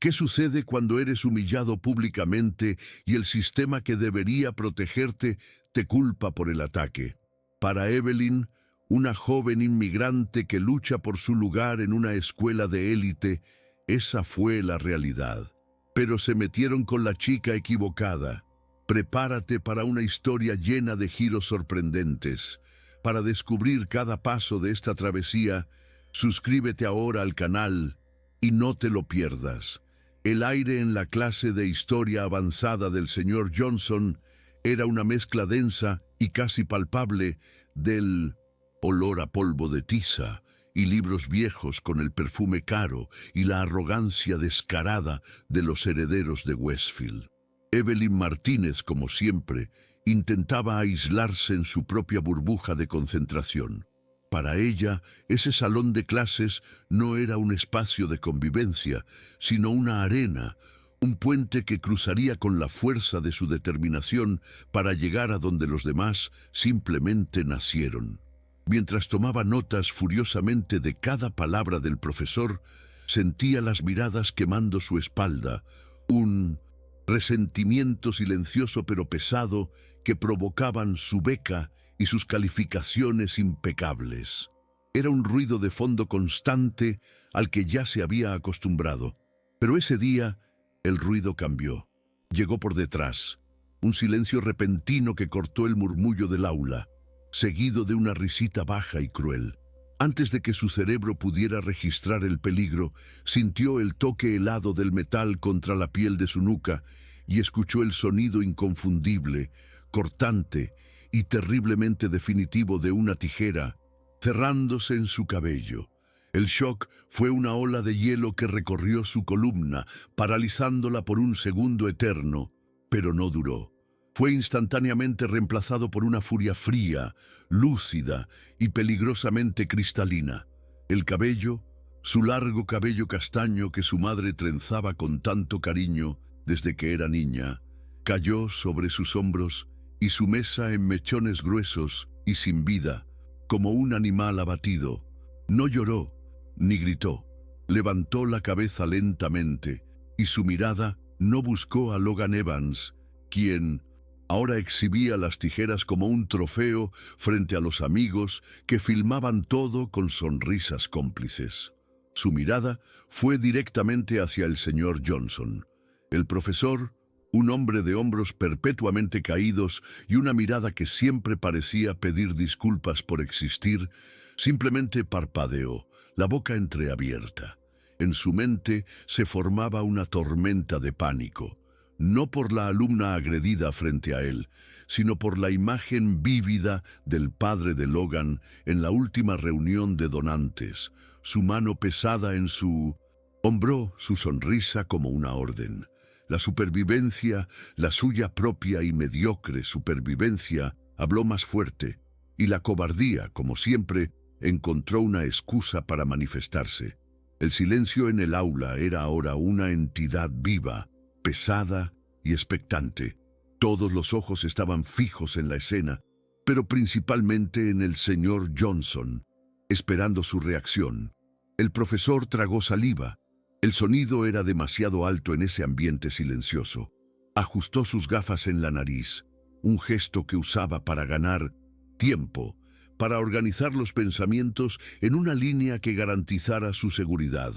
¿Qué sucede cuando eres humillado públicamente y el sistema que debería protegerte te culpa por el ataque? Para Evelyn, una joven inmigrante que lucha por su lugar en una escuela de élite, esa fue la realidad. Pero se metieron con la chica equivocada. Prepárate para una historia llena de giros sorprendentes. Para descubrir cada paso de esta travesía, suscríbete ahora al canal y no te lo pierdas. El aire en la clase de historia avanzada del señor Johnson era una mezcla densa y casi palpable del olor a polvo de tiza y libros viejos con el perfume caro y la arrogancia descarada de los herederos de Westfield. Evelyn Martínez, como siempre, intentaba aislarse en su propia burbuja de concentración. Para ella, ese salón de clases no era un espacio de convivencia, sino una arena, un puente que cruzaría con la fuerza de su determinación para llegar a donde los demás simplemente nacieron. Mientras tomaba notas furiosamente de cada palabra del profesor, sentía las miradas quemando su espalda, un resentimiento silencioso pero pesado que provocaban su beca y sus calificaciones impecables. Era un ruido de fondo constante al que ya se había acostumbrado. Pero ese día, el ruido cambió. Llegó por detrás, un silencio repentino que cortó el murmullo del aula, seguido de una risita baja y cruel. Antes de que su cerebro pudiera registrar el peligro, sintió el toque helado del metal contra la piel de su nuca y escuchó el sonido inconfundible, cortante y terriblemente definitivo de una tijera cerrándose en su cabello. El shock fue una ola de hielo que recorrió su columna, paralizándola por un segundo eterno, pero no duró. Fue instantáneamente reemplazado por una furia fría, lúcida y peligrosamente cristalina. El cabello, su largo cabello castaño que su madre trenzaba con tanto cariño desde que era niña, cayó sobre sus hombros y su mesa en mechones gruesos y sin vida, como un animal abatido. No lloró, ni gritó. Levantó la cabeza lentamente y su mirada no buscó a Logan Evans, quien ahora exhibía las tijeras como un trofeo frente a los amigos que filmaban todo con sonrisas cómplices. Su mirada fue directamente hacia el señor Johnson. El profesor, un hombre de hombros perpetuamente caídos y una mirada que siempre parecía pedir disculpas por existir, simplemente parpadeó, la boca entreabierta. En su mente se formaba una tormenta de pánico, no por la alumna agredida frente a él, sino por la imagen vívida del padre de Logan en la última reunión de donantes, su mano pesada en su hombro, su sonrisa como una orden. La supervivencia, la suya propia y mediocre supervivencia, habló más fuerte, y la cobardía, como siempre, encontró una excusa para manifestarse. El silencio en el aula era ahora una entidad viva, pesada y expectante. Todos los ojos estaban fijos en la escena, pero principalmente en el señor Johnson, esperando su reacción. El profesor tragó saliva. El sonido era demasiado alto en ese ambiente silencioso. Ajustó sus gafas en la nariz, un gesto que usaba para ganar tiempo, para organizar los pensamientos en una línea que garantizara su seguridad.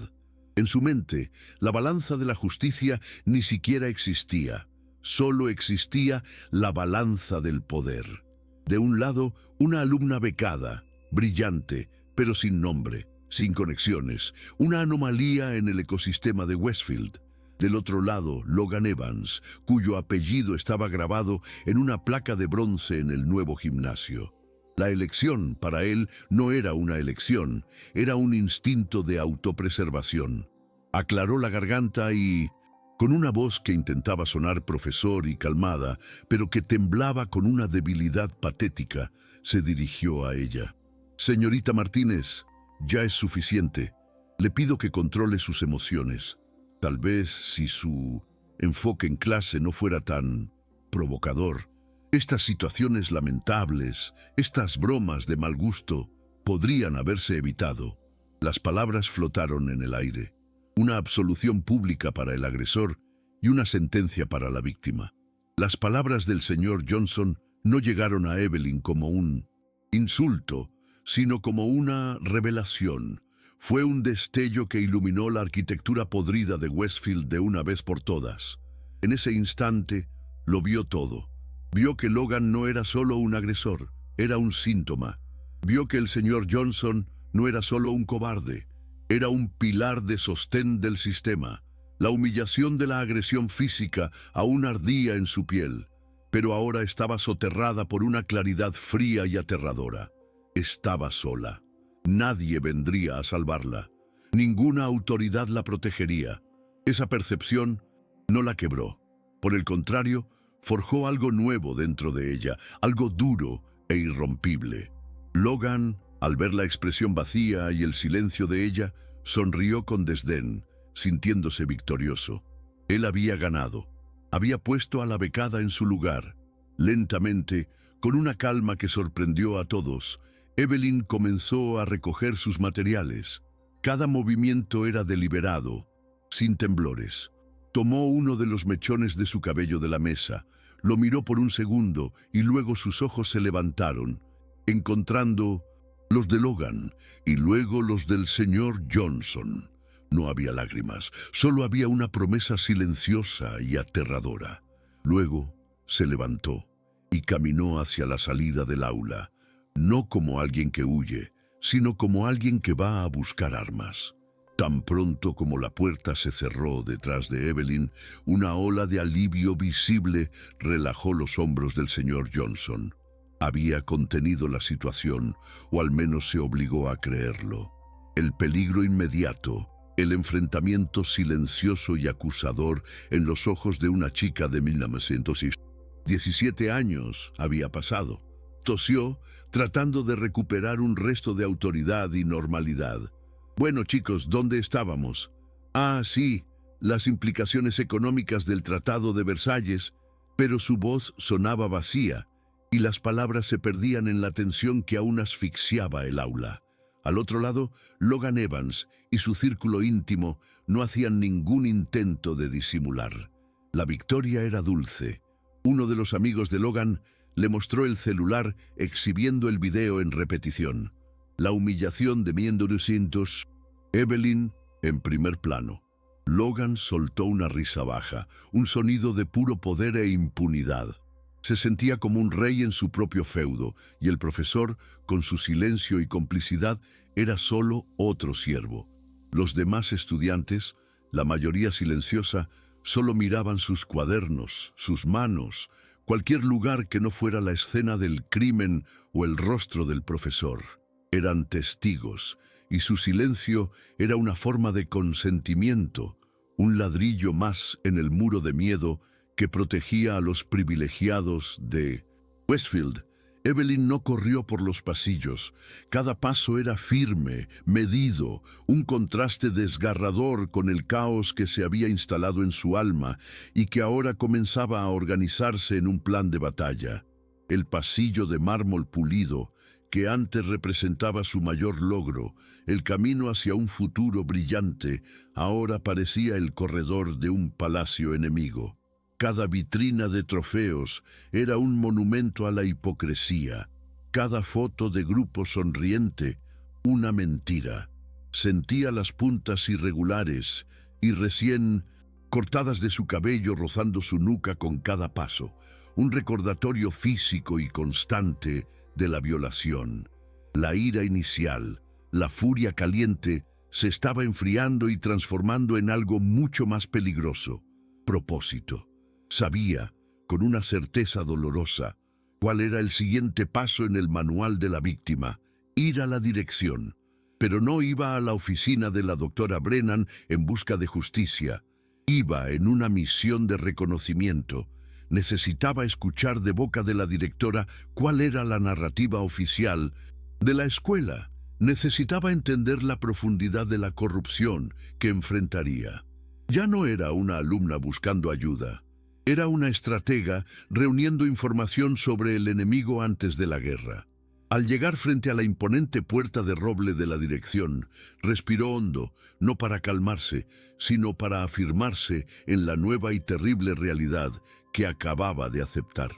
En su mente, la balanza de la justicia ni siquiera existía. Solo existía la balanza del poder. De un lado, una alumna becada, brillante, pero sin nombre, sin conexiones, una anomalía en el ecosistema de Westfield. Del otro lado, Logan Evans, cuyo apellido estaba grabado en una placa de bronce en el nuevo gimnasio. La elección, para él, no era una elección, era un instinto de autopreservación. Aclaró la garganta y, con una voz que intentaba sonar profesor y calmada, pero que temblaba con una debilidad patética, se dirigió a ella. «Señorita Martínez, ya es suficiente. Le pido que controle sus emociones. Tal vez si su enfoque en clase no fuera tan provocador. Estas situaciones lamentables, estas bromas de mal gusto, podrían haberse evitado». Las palabras flotaron en el aire. una absolución pública para el agresor y una sentencia para la víctima. Las palabras del señor Johnson no llegaron a Evelyn como un insulto, sino como una revelación. Fue un destello que iluminó la arquitectura podrida de Westfield de una vez por todas. En ese instante, lo vio todo. Vio que Logan no era solo un agresor, era un síntoma. Vio que el señor Johnson no era solo un cobarde, era un pilar de sostén del sistema. La humillación de la agresión física aún ardía en su piel, pero ahora estaba soterrada por una claridad fría y aterradora. Estaba sola. Nadie vendría a salvarla. Ninguna autoridad la protegería. Esa percepción no la quebró. Por el contrario, forjó algo nuevo dentro de ella, algo duro e irrompible. Logan, al ver la expresión vacía y el silencio de ella, sonrió con desdén, sintiéndose victorioso. Él había ganado. Había puesto a la becada en su lugar. Lentamente, con una calma que sorprendió a todos, Evelyn comenzó a recoger sus materiales. Cada movimiento era deliberado, sin temblores. Tomó uno de los mechones de su cabello de la mesa, lo miró por un segundo y luego sus ojos se levantaron, encontrando los de Logan y luego los del señor Johnson. No había lágrimas, solo había una promesa silenciosa y aterradora. Luego se levantó y caminó hacia la salida del aula, no como alguien que huye, sino como alguien que va a buscar armas. Tan pronto como la puerta se cerró detrás de Evelyn, una ola de alivio visible relajó los hombros del señor Johnson. Había contenido la situación, o al menos se obligó a creerlo. El peligro inmediato, el enfrentamiento silencioso y acusador en los ojos de una chica de 1917 años había pasado. Tosió, tratando de recuperar un resto de autoridad y normalidad. Bueno, chicos, ¿dónde estábamos? Ah, sí, las implicaciones económicas del Tratado de Versalles, pero su voz sonaba vacía y las palabras se perdían en la tensión que aún asfixiaba el aula. Al otro lado, Logan Evans y su círculo íntimo no hacían ningún intento de disimular. La victoria era dulce. Uno de los amigos de Logan le mostró el celular exhibiendo el video en repetición. La humillación de 1900, Evelyn en primer plano. Logan soltó una risa baja, un sonido de puro poder e impunidad. Se sentía como un rey en su propio feudo, y el profesor, con su silencio y complicidad, era solo otro siervo. Los demás estudiantes, la mayoría silenciosa, solo miraban sus cuadernos, sus manos, cualquier lugar que no fuera la escena del crimen o el rostro del profesor. Eran testigos, y su silencio era una forma de consentimiento, un ladrillo más en el muro de miedo que protegía a los privilegiados de Westfield. Evelyn no corrió por los pasillos. Cada paso era firme, medido, un contraste desgarrador con el caos que se había instalado en su alma y que ahora comenzaba a organizarse en un plan de batalla. El pasillo de mármol pulido, que antes representaba su mayor logro, el camino hacia un futuro brillante, ahora parecía el corredor de un palacio enemigo. Cada vitrina de trofeos era un monumento a la hipocresía. Cada foto de grupo sonriente, una mentira. Sentía las puntas irregulares y recién cortadas de su cabello rozando su nuca con cada paso, un recordatorio físico y constante de la violación. La ira inicial, la furia caliente, se estaba enfriando y transformando en algo mucho más peligroso: propósito. Sabía, con una certeza dolorosa, cuál era el siguiente paso en el manual de la víctima: ir a la dirección. Pero no iba a la oficina de la doctora Brennan en busca de justicia. Iba en una misión de reconocimiento. Necesitaba escuchar de boca de la directora cuál era la narrativa oficial de la escuela. Necesitaba entender la profundidad de la corrupción que enfrentaría. Ya no era una alumna buscando ayuda. Era una estratega reuniendo información sobre el enemigo antes de la guerra. Al llegar frente a la imponente puerta de roble de la dirección, respiró hondo, no para calmarse, sino para afirmarse en la nueva y terrible realidad que acababa de aceptar.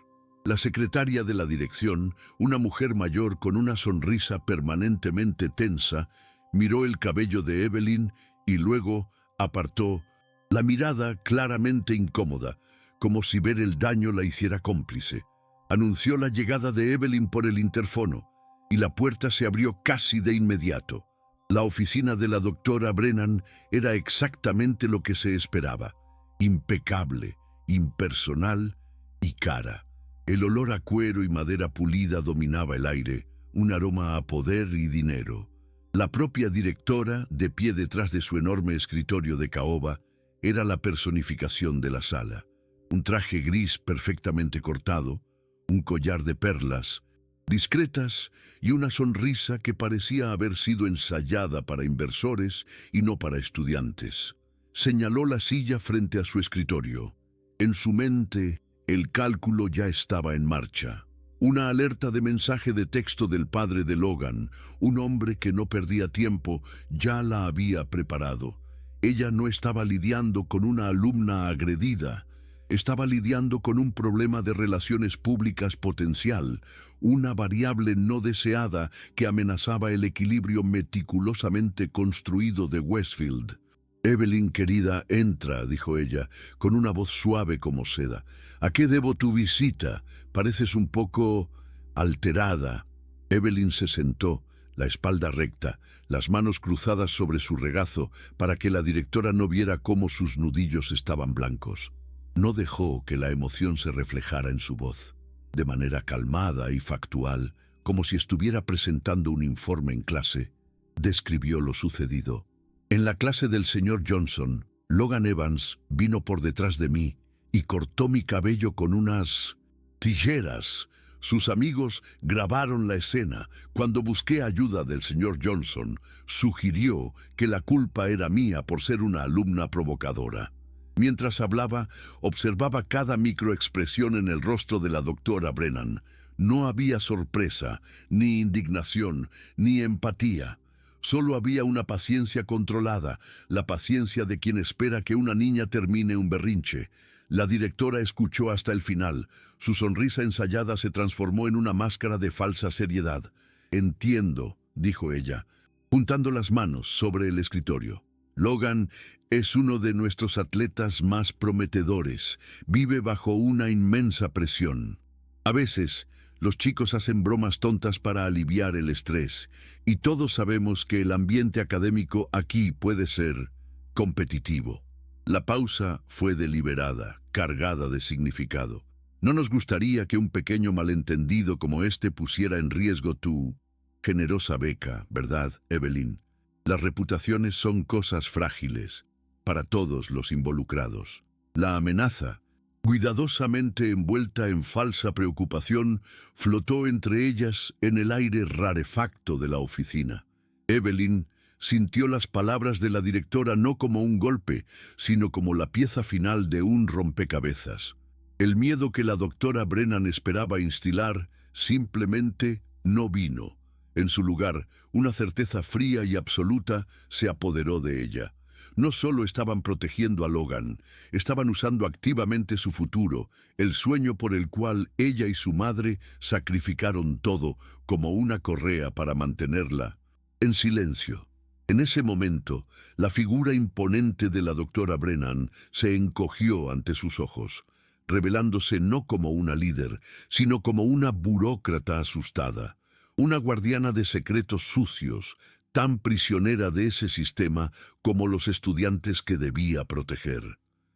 La secretaria de la dirección, una mujer mayor con una sonrisa permanentemente tensa, miró el cabello de Evelyn y luego apartó la mirada claramente incómoda, como si ver el daño la hiciera cómplice. Anunció la llegada de Evelyn por el interfono y la puerta se abrió casi de inmediato. La oficina de la doctora Brennan era exactamente lo que se esperaba: impecable, impersonal y cara. El olor a cuero y madera pulida dominaba el aire, un aroma a poder y dinero. La propia directora, de pie detrás de su enorme escritorio de caoba, era la personificación de la sala. Un traje gris perfectamente cortado, un collar de perlas, discretas, y una sonrisa que parecía haber sido ensayada para inversores y no para estudiantes. Señaló la silla frente a su escritorio. En su mente, el cálculo ya estaba en marcha. Una alerta de mensaje de texto del padre de Logan, un hombre que no perdía tiempo, ya la había preparado. Ella no estaba lidiando con una alumna agredida, estaba lidiando con un problema de relaciones públicas potencial, una variable no deseada que amenazaba el equilibrio meticulosamente construido de Westfield. «Evelyn, querida, entra», dijo ella, con una voz suave como seda. «¿A qué debo tu visita? Pareces un poco alterada». Evelyn se sentó, la espalda recta, las manos cruzadas sobre su regazo, para que la directora no viera cómo sus nudillos estaban blancos. No dejó que la emoción se reflejara en su voz. De manera calmada y factual, como si estuviera presentando un informe en clase, describió lo sucedido. «En la clase del señor Johnson, Logan Evans vino por detrás de mí y cortó mi cabello con unas tijeras. Sus amigos grabaron la escena. Cuando busqué ayuda del señor Johnson, sugirió que la culpa era mía por ser una alumna provocadora». Mientras hablaba, observaba cada microexpresión en el rostro de la doctora Brennan. No había sorpresa, ni indignación, ni empatía. Solo había una paciencia controlada, la paciencia de quien espera que una niña termine un berrinche. La directora escuchó hasta el final. Su sonrisa ensayada se transformó en una máscara de falsa seriedad. «Entiendo», dijo ella, juntando las manos sobre el escritorio. «Logan es uno de nuestros atletas más prometedores. Vive bajo una inmensa presión. A veces, los chicos hacen bromas tontas para aliviar el estrés, y todos sabemos que el ambiente académico aquí puede ser competitivo». La pausa fue deliberada, cargada de significado. «No nos gustaría que un pequeño malentendido como este pusiera en riesgo tu generosa beca, ¿verdad, Evelyn? Las reputaciones son cosas frágiles para todos los involucrados». La amenaza, cuidadosamente envuelta en falsa preocupación, flotó entre ellas en el aire rarefacto de la oficina. Evelyn sintió las palabras de la directora no como un golpe, sino como la pieza final de un rompecabezas. El miedo que la doctora Brennan esperaba instilar simplemente no vino. En su lugar, una certeza fría y absoluta se apoderó de ella. No solo estaban protegiendo a Logan, estaban usando activamente su futuro, el sueño por el cual ella y su madre sacrificaron todo como una correa para mantenerla en silencio. En ese momento, la figura imponente de la doctora Brennan se encogió ante sus ojos, revelándose no como una líder, sino como una burócrata asustada. Una guardiana de secretos sucios, tan prisionera de ese sistema como los estudiantes que debía proteger.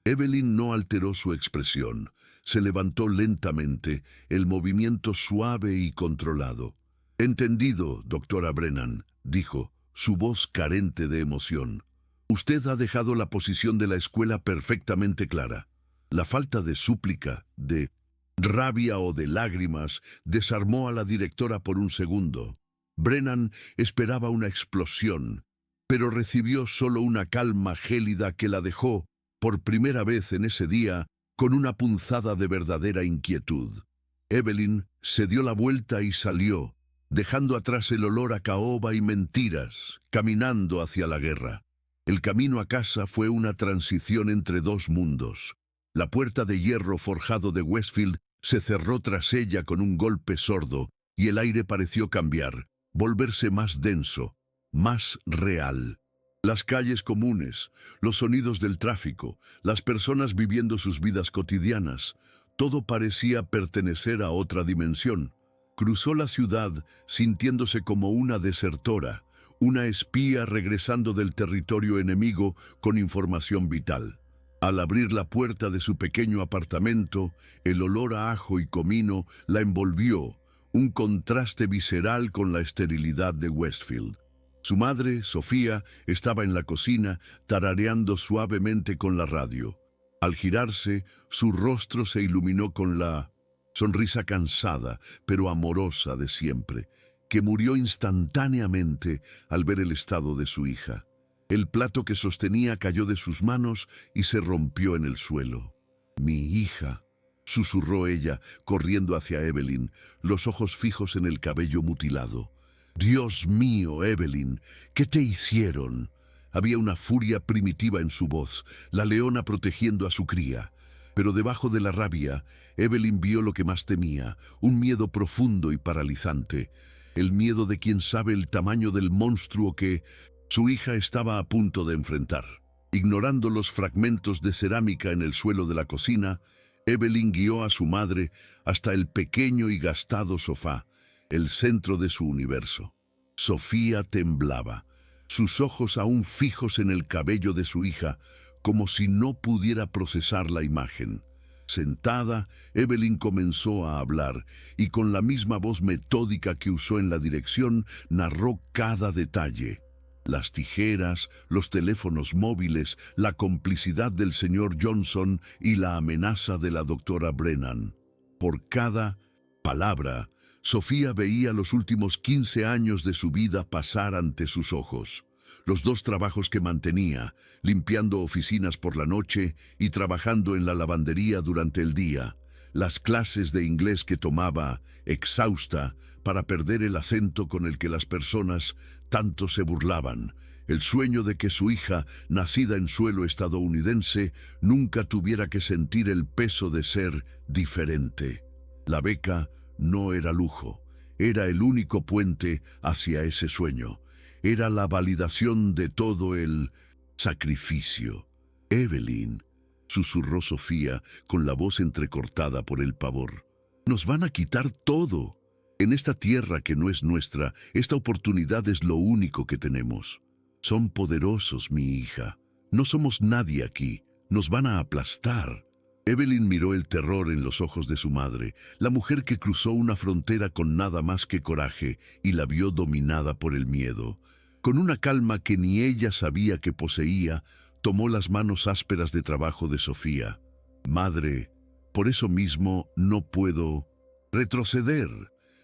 Evelyn no alteró su expresión. Se levantó lentamente, el movimiento suave y controlado. «Entendido, doctora Brennan», dijo, su voz carente de emoción. «Usted ha dejado la posición de la escuela perfectamente clara. La falta de súplica, de rabia o de lágrimas desarmó a la directora por un segundo. Brennan esperaba una explosión, pero recibió solo una calma gélida que la dejó, por primera vez en ese día, con una punzada de verdadera inquietud. Evelyn se dio la vuelta y salió, dejando atrás el olor a caoba y mentiras, caminando hacia la guerra. El camino a casa fue una transición entre dos mundos. La puerta de hierro forjado de Westfield se cerró tras ella con un golpe sordo, y el aire pareció cambiar, volverse más denso, más real. Las calles comunes, los sonidos del tráfico, las personas viviendo sus vidas cotidianas, todo parecía pertenecer a otra dimensión. Cruzó la ciudad sintiéndose como una desertora, una espía regresando del territorio enemigo con información vital. Al abrir la puerta de su pequeño apartamento, el olor a ajo y comino la envolvió, un contraste visceral con la esterilidad de Westfield. Su madre, Sofía, estaba en la cocina, tarareando suavemente con la radio. Al girarse, su rostro se iluminó con la sonrisa cansada, pero amorosa de siempre, que murió instantáneamente al ver el estado de su hija. El plato que sostenía cayó de sus manos y se rompió en el suelo. «Mi hija», susurró ella, corriendo hacia Evelyn, los ojos fijos en el cabello mutilado. «Dios mío, Evelyn, ¿qué te hicieron?». Había una furia primitiva en su voz, la leona protegiendo a su cría. Pero debajo de la rabia, Evelyn vio lo que más temía, un miedo profundo y paralizante. El miedo de quien sabe el tamaño del monstruo que su hija estaba a punto de enfrentar. Ignorando los fragmentos de cerámica en el suelo de la cocina, Evelyn guió a su madre hasta el pequeño y gastado sofá, el centro de su universo. Sofía temblaba, sus ojos aún fijos en el cabello de su hija, como si no pudiera procesar la imagen. Sentada, Evelyn comenzó a hablar y con la misma voz metódica que usó en la dirección, narró cada detalle. Las tijeras, los teléfonos móviles, la complicidad del señor Johnson y la amenaza de la doctora Brennan. Por cada palabra, Sofía veía los últimos 15 años de su vida pasar ante sus ojos. Los 2 trabajos que mantenía, limpiando oficinas por la noche y trabajando en la lavandería durante el día. Las clases de inglés que tomaba, exhausta, para perder el acento con el que las personas tanto se burlaban. El sueño de que su hija, nacida en suelo estadounidense, nunca tuviera que sentir el peso de ser diferente. La beca no era lujo, era el único puente hacia ese sueño. Era la validación de todo el sacrificio. «Evelyn», susurró Sofía con la voz entrecortada por el pavor. «Nos van a quitar todo. En esta tierra que no es nuestra, esta oportunidad es lo único que tenemos. Son poderosos, mi hija. No somos nadie aquí. Nos van a aplastar». Evelyn miró el terror en los ojos de su madre, la mujer que cruzó una frontera con nada más que coraje y la vio dominada por el miedo. Con una calma que ni ella sabía que poseía, tomó las manos ásperas de trabajo de Sofía. «Madre, por eso mismo no puedo retroceder.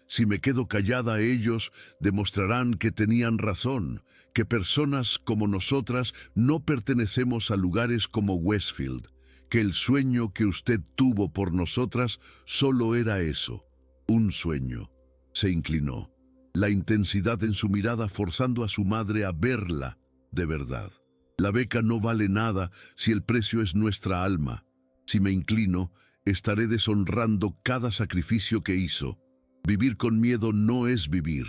Si me quedo callada, ellos demostrarán que tenían razón, que personas como nosotras no pertenecemos a lugares como Westfield, que el sueño que usted tuvo por nosotras solo era eso, un sueño». Se inclinó, la intensidad en su mirada forzando a su madre a verla de verdad. «La beca no vale nada si el precio es nuestra alma. Si me inclino, estaré deshonrando cada sacrificio que hizo. Vivir con miedo no es vivir.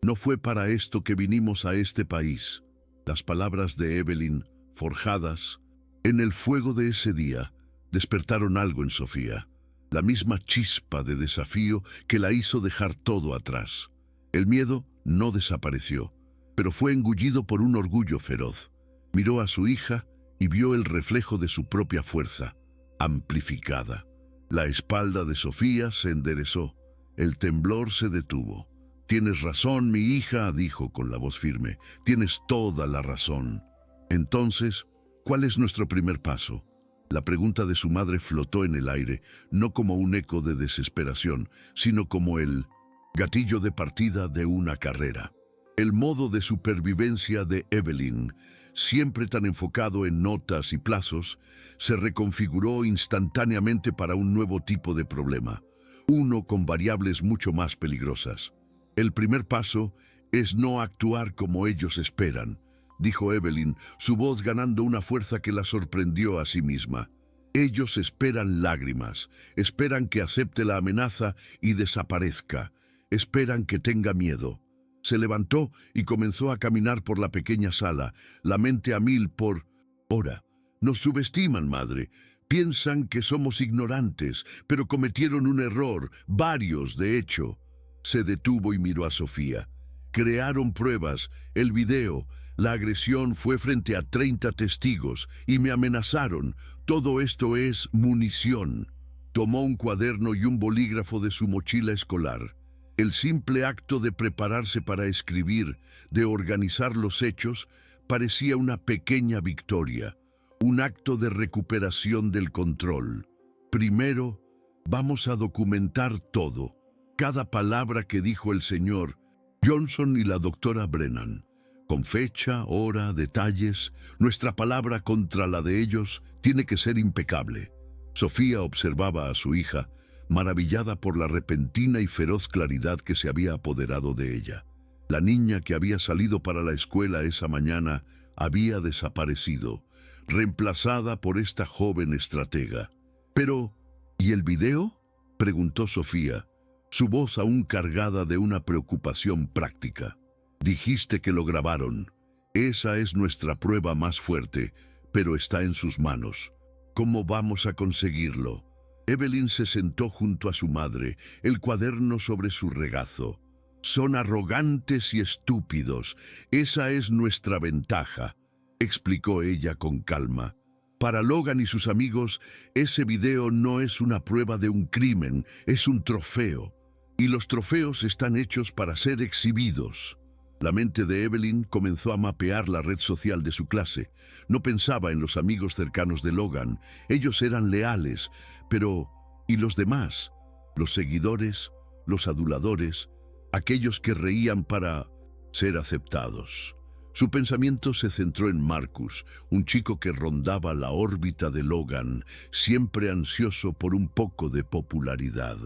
No fue para esto que vinimos a este país». Las palabras de Evelyn, forjadas en el fuego de ese día, despertaron algo en Sofía, la misma chispa de desafío que la hizo dejar todo atrás. El miedo no desapareció, pero fue engullido por un orgullo feroz. Miró a su hija y vio el reflejo de su propia fuerza, amplificada. La espalda de Sofía se enderezó, el temblor se detuvo. «Tienes razón, mi hija», dijo con la voz firme, «tienes toda la razón». Entonces, ¿cuál es nuestro primer paso? La pregunta de su madre flotó en el aire, no como un eco de desesperación, sino como el gatillo de partida de una carrera. El modo de supervivencia de Evelyn, siempre tan enfocado en notas y plazos, se reconfiguró instantáneamente para un nuevo tipo de problema, uno con variables mucho más peligrosas. El primer paso es no actuar como ellos esperan, dijo Evelyn, su voz ganando una fuerza que la sorprendió a sí misma. Ellos esperan lágrimas, esperan que acepte la amenaza y desaparezca, esperan que tenga miedo. Se levantó y comenzó a caminar por la pequeña sala, la mente a mil por hora. Nos subestiman, madre. Piensan que somos ignorantes, pero cometieron un error, varios, de hecho. Se detuvo y miró a Sofía. Crearon pruebas, el video. La agresión fue frente a 30 testigos y me amenazaron. Todo esto es munición. Tomó un cuaderno y un bolígrafo de su mochila escolar. El simple acto de prepararse para escribir, de organizar los hechos, parecía una pequeña victoria, un acto de recuperación del control. Primero, vamos a documentar todo, cada palabra que dijo el señor Johnson y la doctora Brennan, con fecha, hora, detalles. Nuestra palabra contra la de ellos tiene que ser impecable. Sofía observaba a su hija, maravillada por la repentina y feroz claridad que se había apoderado de ella. La niña que había salido para la escuela esa mañana había desaparecido, reemplazada por esta joven estratega. Pero, ¿y el video?, preguntó Sofía, su voz aún cargada de una preocupación práctica. Dijiste que lo grabaron. Esa es nuestra prueba más fuerte, pero está en sus manos. ¿Cómo vamos a conseguirlo? Evelyn se sentó junto a su madre, el cuaderno sobre su regazo. Son arrogantes y estúpidos. Esa es nuestra ventaja, explicó ella con calma. Para Logan y sus amigos, ese video no es una prueba de un crimen, es un trofeo. Y los trofeos están hechos para ser exhibidos. La mente de Evelyn comenzó a mapear la red social de su clase. No pensaba en los amigos cercanos de Logan. Ellos eran leales, pero ¿y los demás? Los seguidores, los aduladores, aquellos que reían para ser aceptados. Su pensamiento se centró en Marcus, un chico que rondaba la órbita de Logan, siempre ansioso por un poco de popularidad.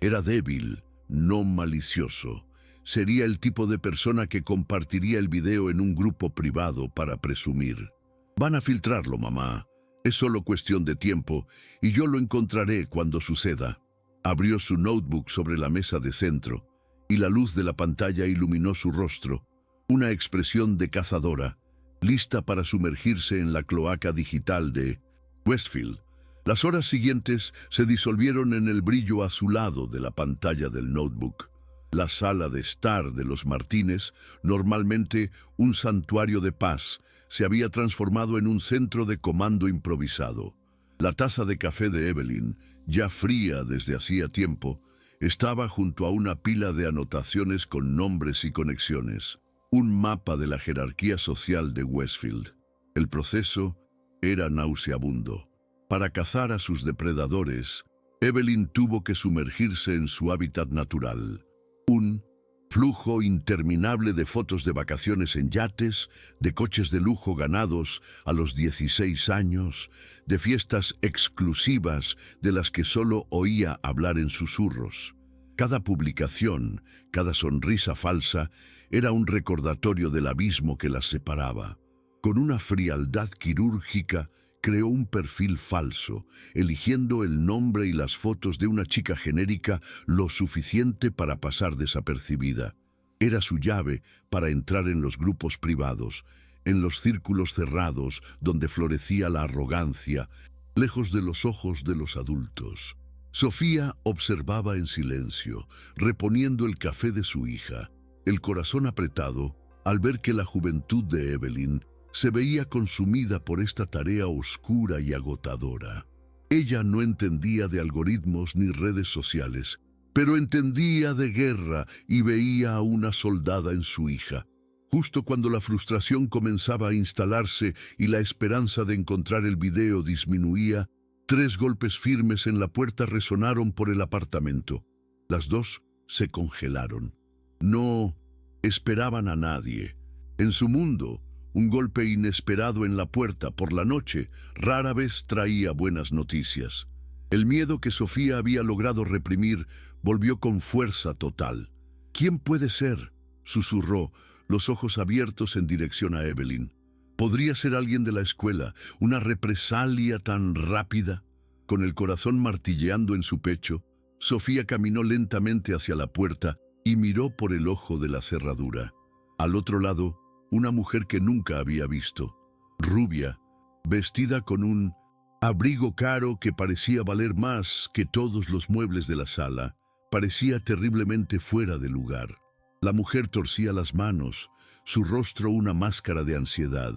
Era débil, no malicioso. Sería el tipo de persona que compartiría el video en un grupo privado para presumir. Van a filtrarlo, mamá. Es solo cuestión de tiempo y yo lo encontraré cuando suceda. Abrió su notebook sobre la mesa de centro y la luz de la pantalla iluminó su rostro, una expresión de cazadora, lista para sumergirse en la cloaca digital de Westfield. Las horas siguientes se disolvieron en el brillo azulado de la pantalla del notebook. La sala de estar de los Martínez, normalmente un santuario de paz, se había transformado en un centro de comando improvisado. La taza de café de Evelyn, ya fría desde hacía tiempo, estaba junto a una pila de anotaciones con nombres y conexiones, un mapa de la jerarquía social de Westfield. El proceso era nauseabundo. Para cazar a sus depredadores, Evelyn tuvo que sumergirse en su hábitat natural. Un flujo interminable de fotos de vacaciones en yates, de coches de lujo ganados a los 16 años, de fiestas exclusivas de las que solo oía hablar en susurros. Cada publicación, cada sonrisa falsa, era un recordatorio del abismo que las separaba. Con una frialdad quirúrgica, creó un perfil falso, eligiendo el nombre y las fotos de una chica genérica lo suficiente para pasar desapercibida. Era su llave para entrar en los grupos privados, en los círculos cerrados donde florecía la arrogancia, lejos de los ojos de los adultos. Sofía observaba en silencio, reponiendo el café de su hija, el corazón apretado al ver que la juventud de Evelyn se veía consumida por esta tarea oscura y agotadora. Ella no entendía de algoritmos ni redes sociales, pero entendía de guerra y veía a una soldada en su hija. Justo cuando la frustración comenzaba a instalarse y la esperanza de encontrar el video disminuía, 3 golpes firmes en la puerta resonaron por el apartamento. Las dos se congelaron. No esperaban a nadie. En su mundo, un golpe inesperado en la puerta por la noche rara vez traía buenas noticias. El miedo que Sofía había logrado reprimir volvió con fuerza total. ¿Quién puede ser?, susurró, los ojos abiertos en dirección a Evelyn. ¿Podría ser alguien de la escuela, una represalia tan rápida? Con el corazón martilleando en su pecho, Sofía caminó lentamente hacia la puerta y miró por el ojo de la cerradura. Al otro lado, una mujer que nunca había visto, rubia, vestida con un abrigo caro que parecía valer más que todos los muebles de la sala, parecía terriblemente fuera de lugar. La mujer torcía las manos, su rostro una máscara de ansiedad.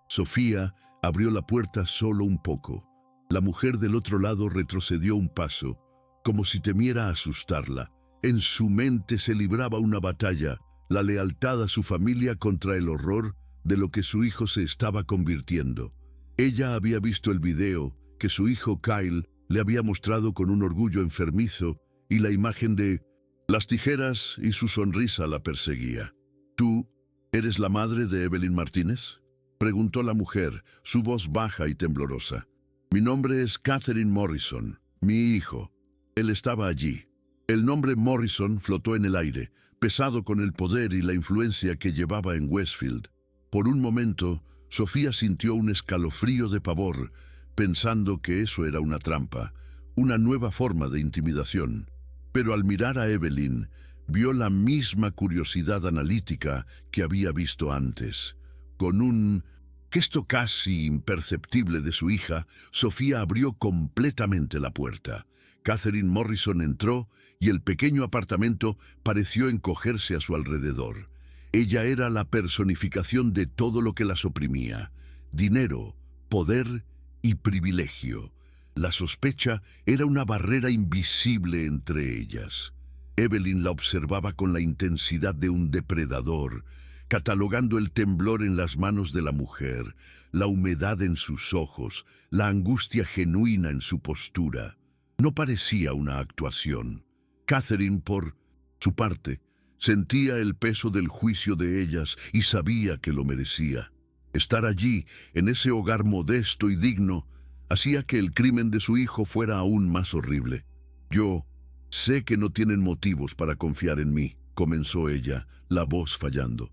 Sofía abrió la puerta solo un poco. La mujer del otro lado retrocedió un paso, como si temiera asustarla. En su mente se libraba una batalla, la lealtad a su familia contra el horror de lo que su hijo se estaba convirtiendo. Ella había visto el video que su hijo Kyle le había mostrado con un orgullo enfermizo y la imagen de las tijeras y su sonrisa la perseguía. ¿Tú eres la madre de Evelyn Martínez?, preguntó la mujer, su voz baja y temblorosa. Mi nombre es Catherine Morrison, mi hijo. Él estaba allí. El nombre Morrison flotó en el aire, pesado con el poder y la influencia que llevaba en Westfield. Por un momento, Sofía sintió un escalofrío de pavor, pensando que eso era una trampa, una nueva forma de intimidación. Pero al mirar a Evelyn, vio la misma curiosidad analítica que había visto antes. Con un gesto casi imperceptible de su hija, Sofía abrió completamente la puerta. Catherine Morrison entró y el pequeño apartamento pareció encogerse a su alrededor. Ella era la personificación de todo lo que las oprimía: dinero, poder y privilegio. La sospecha era una barrera invisible entre ellas. Evelyn la observaba con la intensidad de un depredador, catalogando el temblor en las manos de la mujer, la humedad en sus ojos, la angustia genuina en su postura. No parecía una actuación. Catherine, por su parte, sentía el peso del juicio de ellas y sabía que lo merecía. Estar allí, en ese hogar modesto y digno, hacía que el crimen de su hijo fuera aún más horrible. Yo sé que no tienen motivos para confiar en mí, comenzó ella, la voz fallando.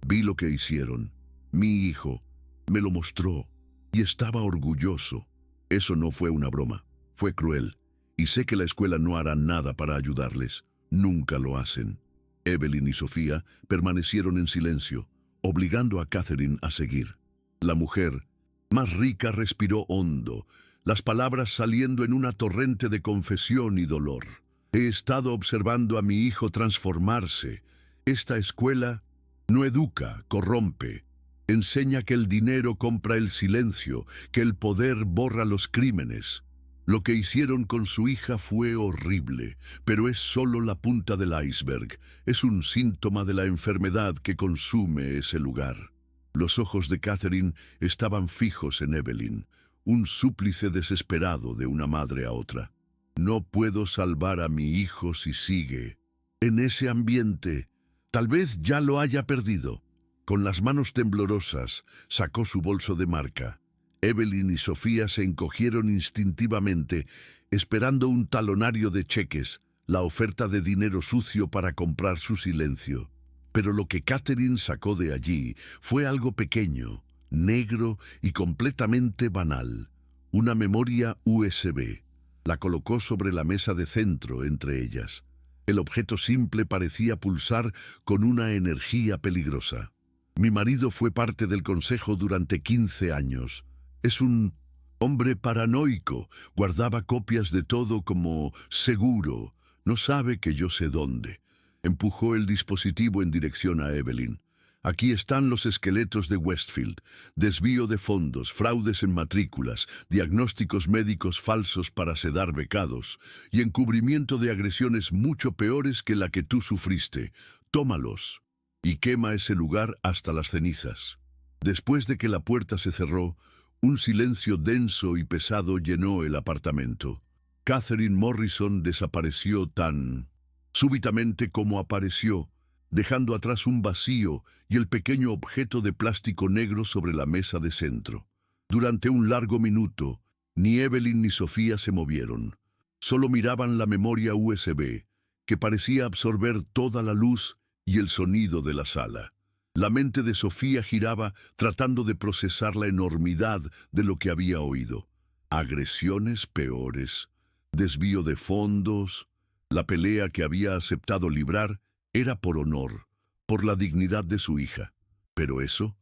Vi lo que hicieron. Mi hijo me lo mostró y estaba orgulloso. Eso no fue una broma, fue cruel. Y sé que la escuela no hará nada para ayudarles. Nunca lo hacen. Evelyn y Sofía permanecieron en silencio, obligando a Catherine a seguir. La mujer, más rica, respiró hondo, las palabras saliendo en una torrente de confesión y dolor. He estado observando a mi hijo transformarse. Esta escuela no educa, corrompe. Enseña que el dinero compra el silencio, que el poder borra los crímenes. Lo que hicieron con su hija fue horrible, pero es solo la punta del iceberg. Es un síntoma de la enfermedad que consume ese lugar. Los ojos de Catherine estaban fijos en Evelyn, un súplice desesperado de una madre a otra. No puedo salvar a mi hijo si sigue en ese ambiente. Tal vez ya lo haya perdido. Con las manos temblorosas, sacó su bolso de marca. Evelyn y Sofía se encogieron instintivamente, esperando un talonario de cheques, la oferta de dinero sucio para comprar su silencio. Pero lo que Catherine sacó de allí fue algo pequeño, negro y completamente banal. Una memoria USB. La colocó sobre la mesa de centro entre ellas. El objeto simple parecía pulsar con una energía peligrosa. Mi marido fue parte del consejo durante 15 años. Es un hombre paranoico. Guardaba copias de todo como seguro. No sabe que yo sé dónde. Empujó el dispositivo en dirección a Evelyn. Aquí están los esqueletos de Westfield. Desvío de fondos, fraudes en matrículas, diagnósticos médicos falsos para sedar becados y encubrimiento de agresiones mucho peores que la que tú sufriste. Tómalos y quema ese lugar hasta las cenizas. Después de que la puerta se cerró, un silencio denso y pesado llenó el apartamento. Catherine Morrison desapareció tan súbitamente como apareció, dejando atrás un vacío y el pequeño objeto de plástico negro sobre la mesa de centro. Durante un largo minuto, ni Evelyn ni Sofía se movieron. Solo miraban la memoria USB, que parecía absorber toda la luz y el sonido de la sala. La mente de Sofía giraba tratando de procesar la enormidad de lo que había oído. Agresiones peores, desvío de fondos, la pelea que había aceptado librar era por honor, por la dignidad de su hija. Pero eso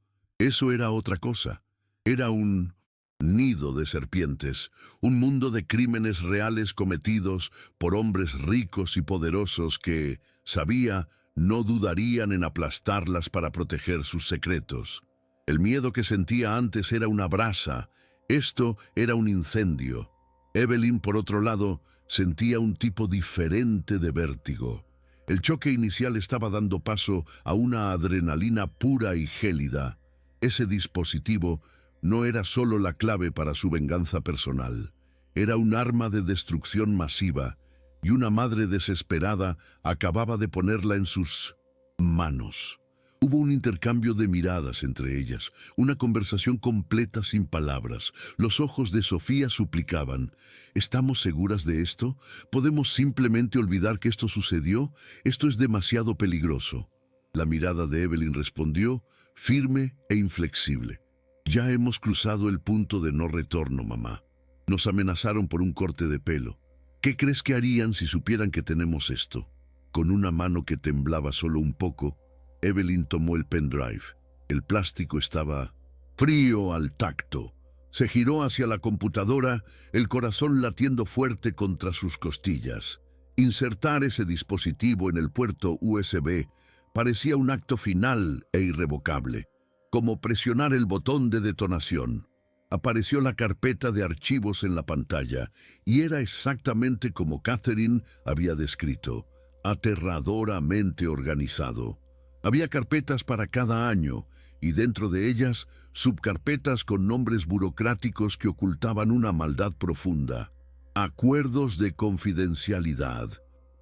era otra cosa. Era un nido de serpientes, un mundo de crímenes reales cometidos por hombres ricos y poderosos que, sabía, no dudarían en aplastarlas para proteger sus secretos. El miedo que sentía antes era una brasa, esto era un incendio. Evelyn, por otro lado, sentía un tipo diferente de vértigo. El choque inicial estaba dando paso a una adrenalina pura y gélida. Ese dispositivo no era solo la clave para su venganza personal. Era un arma de destrucción masiva, y una madre desesperada acababa de ponerla en sus manos. Hubo un intercambio de miradas entre ellas, una conversación completa sin palabras. Los ojos de Sofía suplicaban: ¿estamos seguras de esto? ¿Podemos simplemente olvidar que esto sucedió? Esto es demasiado peligroso. La mirada de Evelyn respondió, firme e inflexible: ya hemos cruzado el punto de no retorno, mamá. Nos amenazaron por un corte de pelo. ¿Qué crees que harían si supieran que tenemos esto? Con una mano que temblaba solo un poco, Evelyn tomó el pendrive. El plástico estaba frío al tacto. Se giró hacia la computadora, el corazón latiendo fuerte contra sus costillas. Insertar ese dispositivo en el puerto USB parecía un acto final e irrevocable, como presionar el botón de detonación. Apareció la carpeta de archivos en la pantalla, y era exactamente como Catherine había descrito, aterradoramente organizado. Había carpetas para cada año, y dentro de ellas, subcarpetas con nombres burocráticos que ocultaban una maldad profunda. Acuerdos de confidencialidad,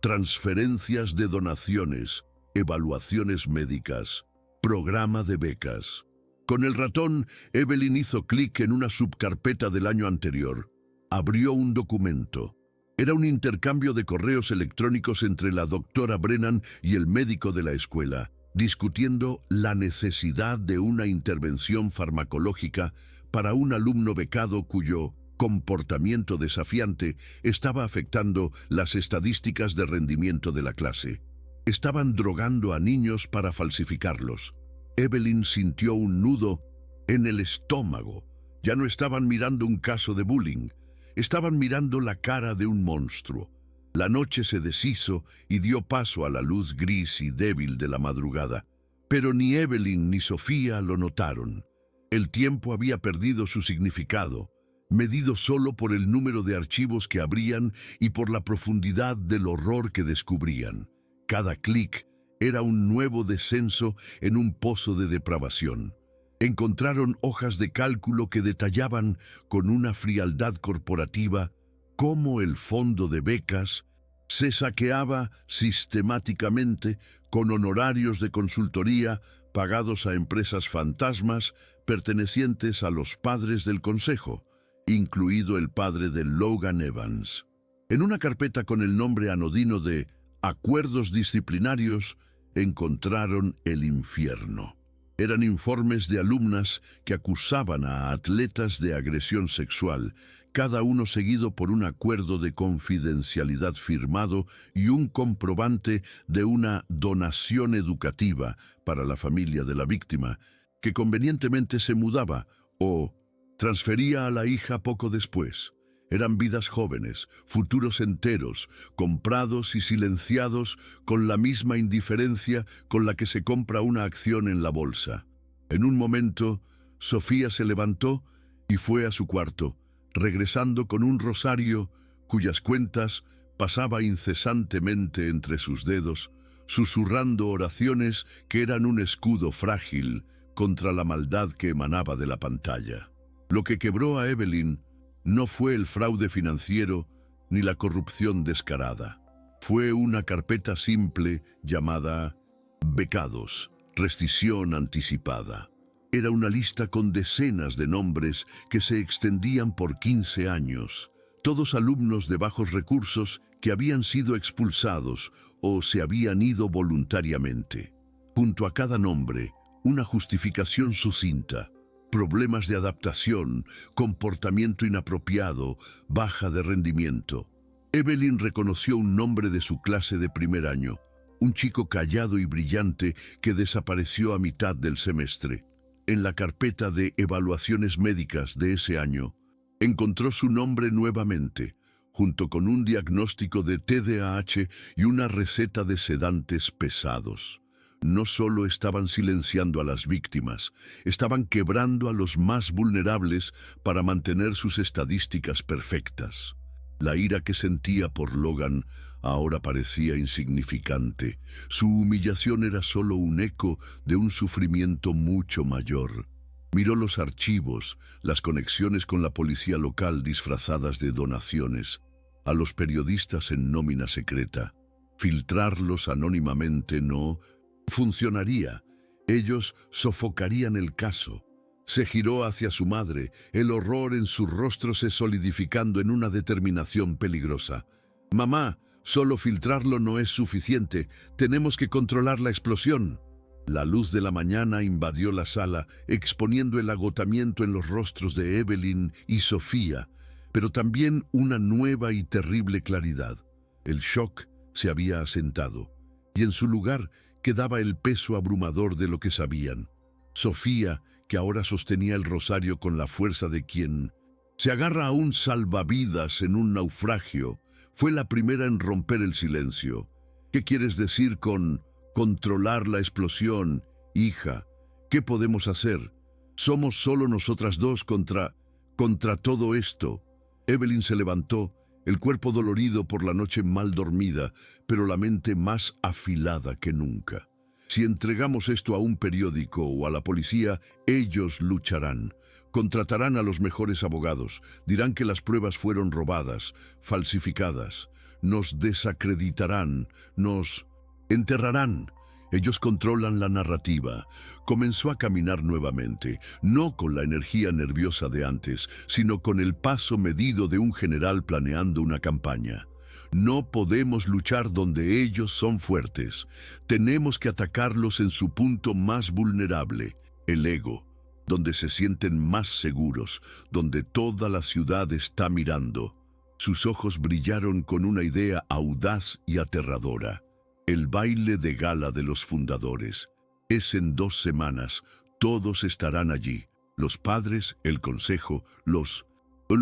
transferencias de donaciones, evaluaciones médicas, programa de becas. Con el ratón, Evelyn hizo clic en una subcarpeta del año anterior. Abrió un documento. Era un intercambio de correos electrónicos entre la doctora Brennan y el médico de la escuela, discutiendo la necesidad de una intervención farmacológica para un alumno becado cuyo comportamiento desafiante estaba afectando las estadísticas de rendimiento de la clase. Estaban drogando a niños para falsificarlos. Evelyn sintió un nudo en el estómago. Ya no estaban mirando un caso de bullying, estaban mirando la cara de un monstruo. La noche se deshizo y dio paso a la luz gris y débil de la madrugada. Pero ni Evelyn ni Sofía lo notaron. El tiempo había perdido su significado, medido solo por el número de archivos que abrían y por la profundidad del horror que descubrían. Cada clic era un nuevo descenso en un pozo de depravación. Encontraron hojas de cálculo que detallaban con una frialdad corporativa cómo el fondo de becas se saqueaba sistemáticamente con honorarios de consultoría pagados a empresas fantasmas pertenecientes a los padres del consejo, incluido el padre de Logan Evans. En una carpeta con el nombre anodino de Acuerdos Disciplinarios, encontraron el infierno. Eran informes de alumnas que acusaban a atletas de agresión sexual, cada uno seguido por un acuerdo de confidencialidad firmado y un comprobante de una donación educativa para la familia de la víctima, que convenientemente se mudaba o transfería a la hija poco después. Eran vidas jóvenes, futuros enteros, comprados y silenciados con la misma indiferencia con la que se compra una acción en la bolsa. En un momento, Sofía se levantó y fue a su cuarto, regresando con un rosario cuyas cuentas pasaba incesantemente entre sus dedos, susurrando oraciones que eran un escudo frágil contra la maldad que emanaba de la pantalla. Lo que quebró a Evelyn no fue el fraude financiero ni la corrupción descarada. Fue una carpeta simple llamada Becados, rescisión anticipada. Era una lista con decenas de nombres que se extendían por 15 años. todos alumnos de bajos recursos que habían sido expulsados o se habían ido voluntariamente. Junto a cada nombre, una justificación sucinta: problemas de adaptación, comportamiento inapropiado, baja de rendimiento. Evelyn reconoció un nombre de su clase de primer año, un chico callado y brillante que desapareció a mitad del semestre. En la carpeta de evaluaciones médicas de ese año, encontró su nombre nuevamente, junto con un diagnóstico de TDAH y una receta de sedantes pesados. No solo estaban silenciando a las víctimas, estaban quebrando a los más vulnerables para mantener sus estadísticas perfectas. La ira que sentía por Logan ahora parecía insignificante. Su humillación era solo un eco de un sufrimiento mucho mayor. Miró los archivos, las conexiones con la policía local disfrazadas de donaciones, a los periodistas en nómina secreta. Filtrarlos anónimamente no funcionaría. Ellos sofocarían el caso. Se giró hacia su madre, el horror en su rostro se solidificando en una determinación peligrosa. «Mamá, solo filtrarlo no es suficiente. Tenemos que controlar la explosión». La luz de la mañana invadió la sala, exponiendo el agotamiento en los rostros de Evelyn y Sofía, pero también una nueva y terrible claridad. El shock se había asentado, y en su lugar quedaba el peso abrumador de lo que sabían. Sofía, que ahora sostenía el rosario con la fuerza de quien se agarra a un salvavidas en un naufragio, fue la primera en romper el silencio. «¿Qué quieres decir con controlar la explosión, hija? ¿Qué podemos hacer? Somos solo nosotras dos contra todo esto». Evelyn se levantó, el cuerpo dolorido por la noche mal dormida, pero la mente más afilada que nunca. «Si entregamos esto a un periódico o a la policía, ellos lucharán. Contratarán a los mejores abogados, dirán que las pruebas fueron robadas, falsificadas. Nos desacreditarán, nos enterrarán». Ellos controlan la narrativa. Comenzó a caminar nuevamente, no con la energía nerviosa de antes, sino con el paso medido de un general planeando una campaña. «No podemos luchar donde ellos son fuertes. Tenemos que atacarlos en su punto más vulnerable, el ego, donde se sienten más seguros, donde toda la ciudad está mirando». Sus ojos brillaron con una idea audaz y aterradora. El baile de gala de los fundadores. Es en 2 semanas. Todos estarán allí. Los padres, el consejo, los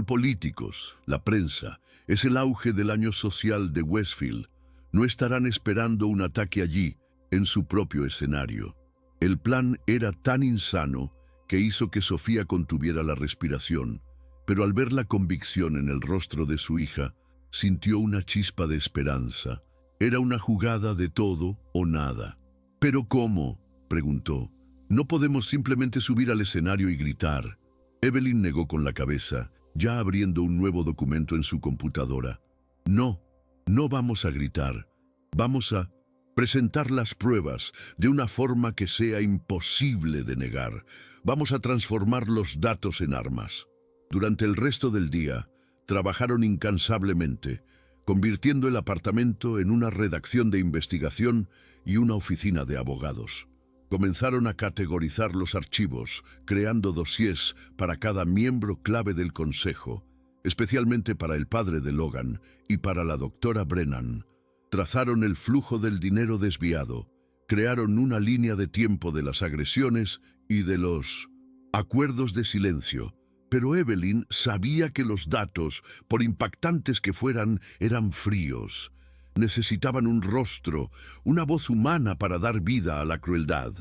políticos, la prensa. Es el auge del año social de Westfield. No estarán esperando un ataque allí, en su propio escenario. El plan era tan insano que hizo que Sofía contuviera la respiración, pero al ver la convicción en el rostro de su hija, sintió una chispa de esperanza. Era una jugada de todo o nada. «¿Pero cómo?», preguntó. «No podemos simplemente subir al escenario y gritar». Evelyn negó con la cabeza, ya abriendo un nuevo documento en su computadora. «No, no vamos a gritar. Vamos a presentar las pruebas de una forma que sea imposible de negar. Vamos a transformar los datos en armas». Durante el resto del día, trabajaron incansablemente, convirtiendo el apartamento en una redacción de investigación y una oficina de abogados. Comenzaron a categorizar los archivos, creando dossiers para cada miembro clave del consejo, especialmente para el padre de Logan y para la doctora Brennan. Trazaron el flujo del dinero desviado, crearon una línea de tiempo de las agresiones y de los acuerdos de silencio. Pero Evelyn sabía que los datos, por impactantes que fueran, eran fríos. Necesitaban un rostro, una voz humana para dar vida a la crueldad.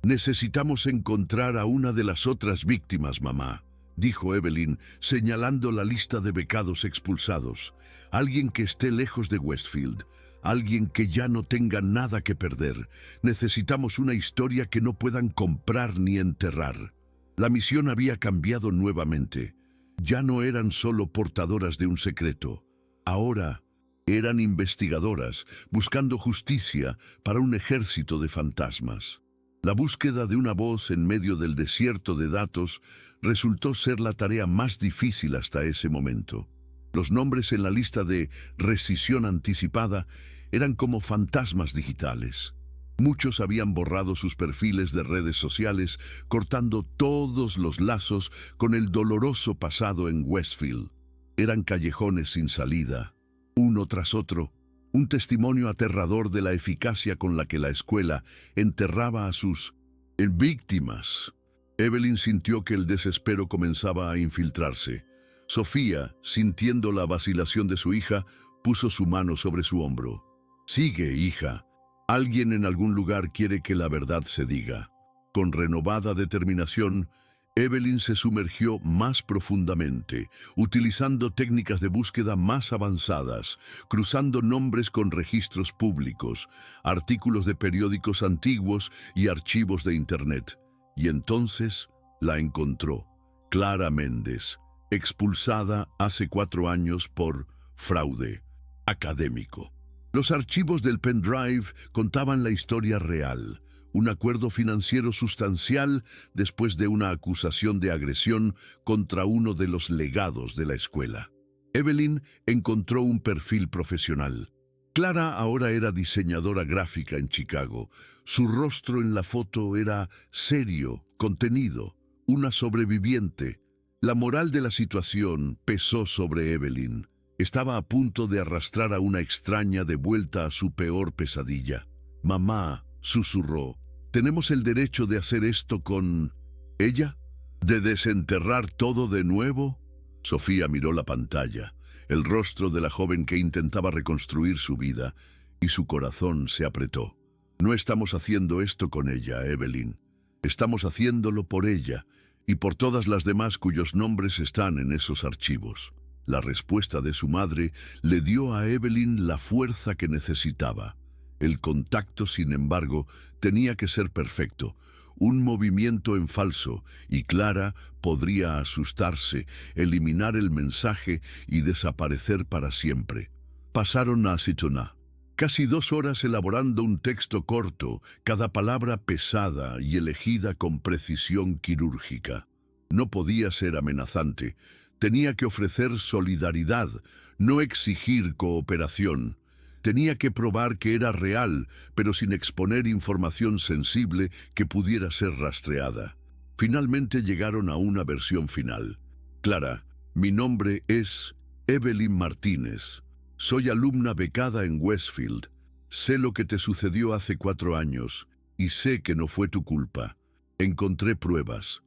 «Necesitamos encontrar a una de las otras víctimas, mamá», dijo Evelyn, señalando la lista de becados expulsados. «Alguien que esté lejos de Westfield, alguien que ya no tenga nada que perder. Necesitamos una historia que no puedan comprar ni enterrar». La misión había cambiado nuevamente. Ya no eran solo portadoras de un secreto. Ahora eran investigadoras, buscando justicia para un ejército de fantasmas. La búsqueda de una voz en medio del desierto de datos resultó ser la tarea más difícil hasta ese momento. Los nombres en la lista de rescisión anticipada eran como fantasmas digitales. Muchos habían borrado sus perfiles de redes sociales, cortando todos los lazos con el doloroso pasado en Westfield. Eran callejones sin salida, uno tras otro, un testimonio aterrador de la eficacia con la que la escuela enterraba a sus víctimas. Evelyn sintió que el desespero comenzaba a infiltrarse. Sofía, sintiendo la vacilación de su hija, puso su mano sobre su hombro. «Sigue, hija. Alguien en algún lugar quiere que la verdad se diga». Con renovada determinación, Evelyn se sumergió más profundamente, utilizando técnicas de búsqueda más avanzadas, cruzando nombres con registros públicos, artículos de periódicos antiguos y archivos de Internet. Y entonces la encontró, Clara Méndez, expulsada hace 4 años por fraude académico. Los archivos del pendrive contaban la historia real, un acuerdo financiero sustancial después de una acusación de agresión contra uno de los legados de la escuela. Evelyn encontró un perfil profesional. Clara ahora era diseñadora gráfica en Chicago. Su rostro en la foto era serio, contenido, una sobreviviente. La moral de la situación pesó sobre Evelyn. Estaba a punto de arrastrar a una extraña de vuelta a su peor pesadilla. «Mamá», susurró, «¿tenemos el derecho de hacer esto con ella? ¿De desenterrar todo de nuevo?» Sofía miró la pantalla, el rostro de la joven que intentaba reconstruir su vida, y su corazón se apretó. «No estamos haciendo esto con ella, Evelyn. Estamos haciéndolo por ella y por todas las demás cuyos nombres están en esos archivos». La respuesta de su madre le dio a Evelyn la fuerza que necesitaba. El contacto, sin embargo, tenía que ser perfecto. Un movimiento en falso, y Clara podría asustarse, eliminar el mensaje y desaparecer para siempre. Pasaron a Citona. Casi 2 horas elaborando un texto corto, cada palabra pesada y elegida con precisión quirúrgica. No podía ser amenazante. Tenía que ofrecer solidaridad, no exigir cooperación. Tenía que probar que era real, pero sin exponer información sensible que pudiera ser rastreada. Finalmente llegaron a una versión final. «Clara, mi nombre es Evelyn Martínez. Soy alumna becada en Westfield. Sé lo que te sucedió hace 4 años y sé que no fue tu culpa. Encontré pruebas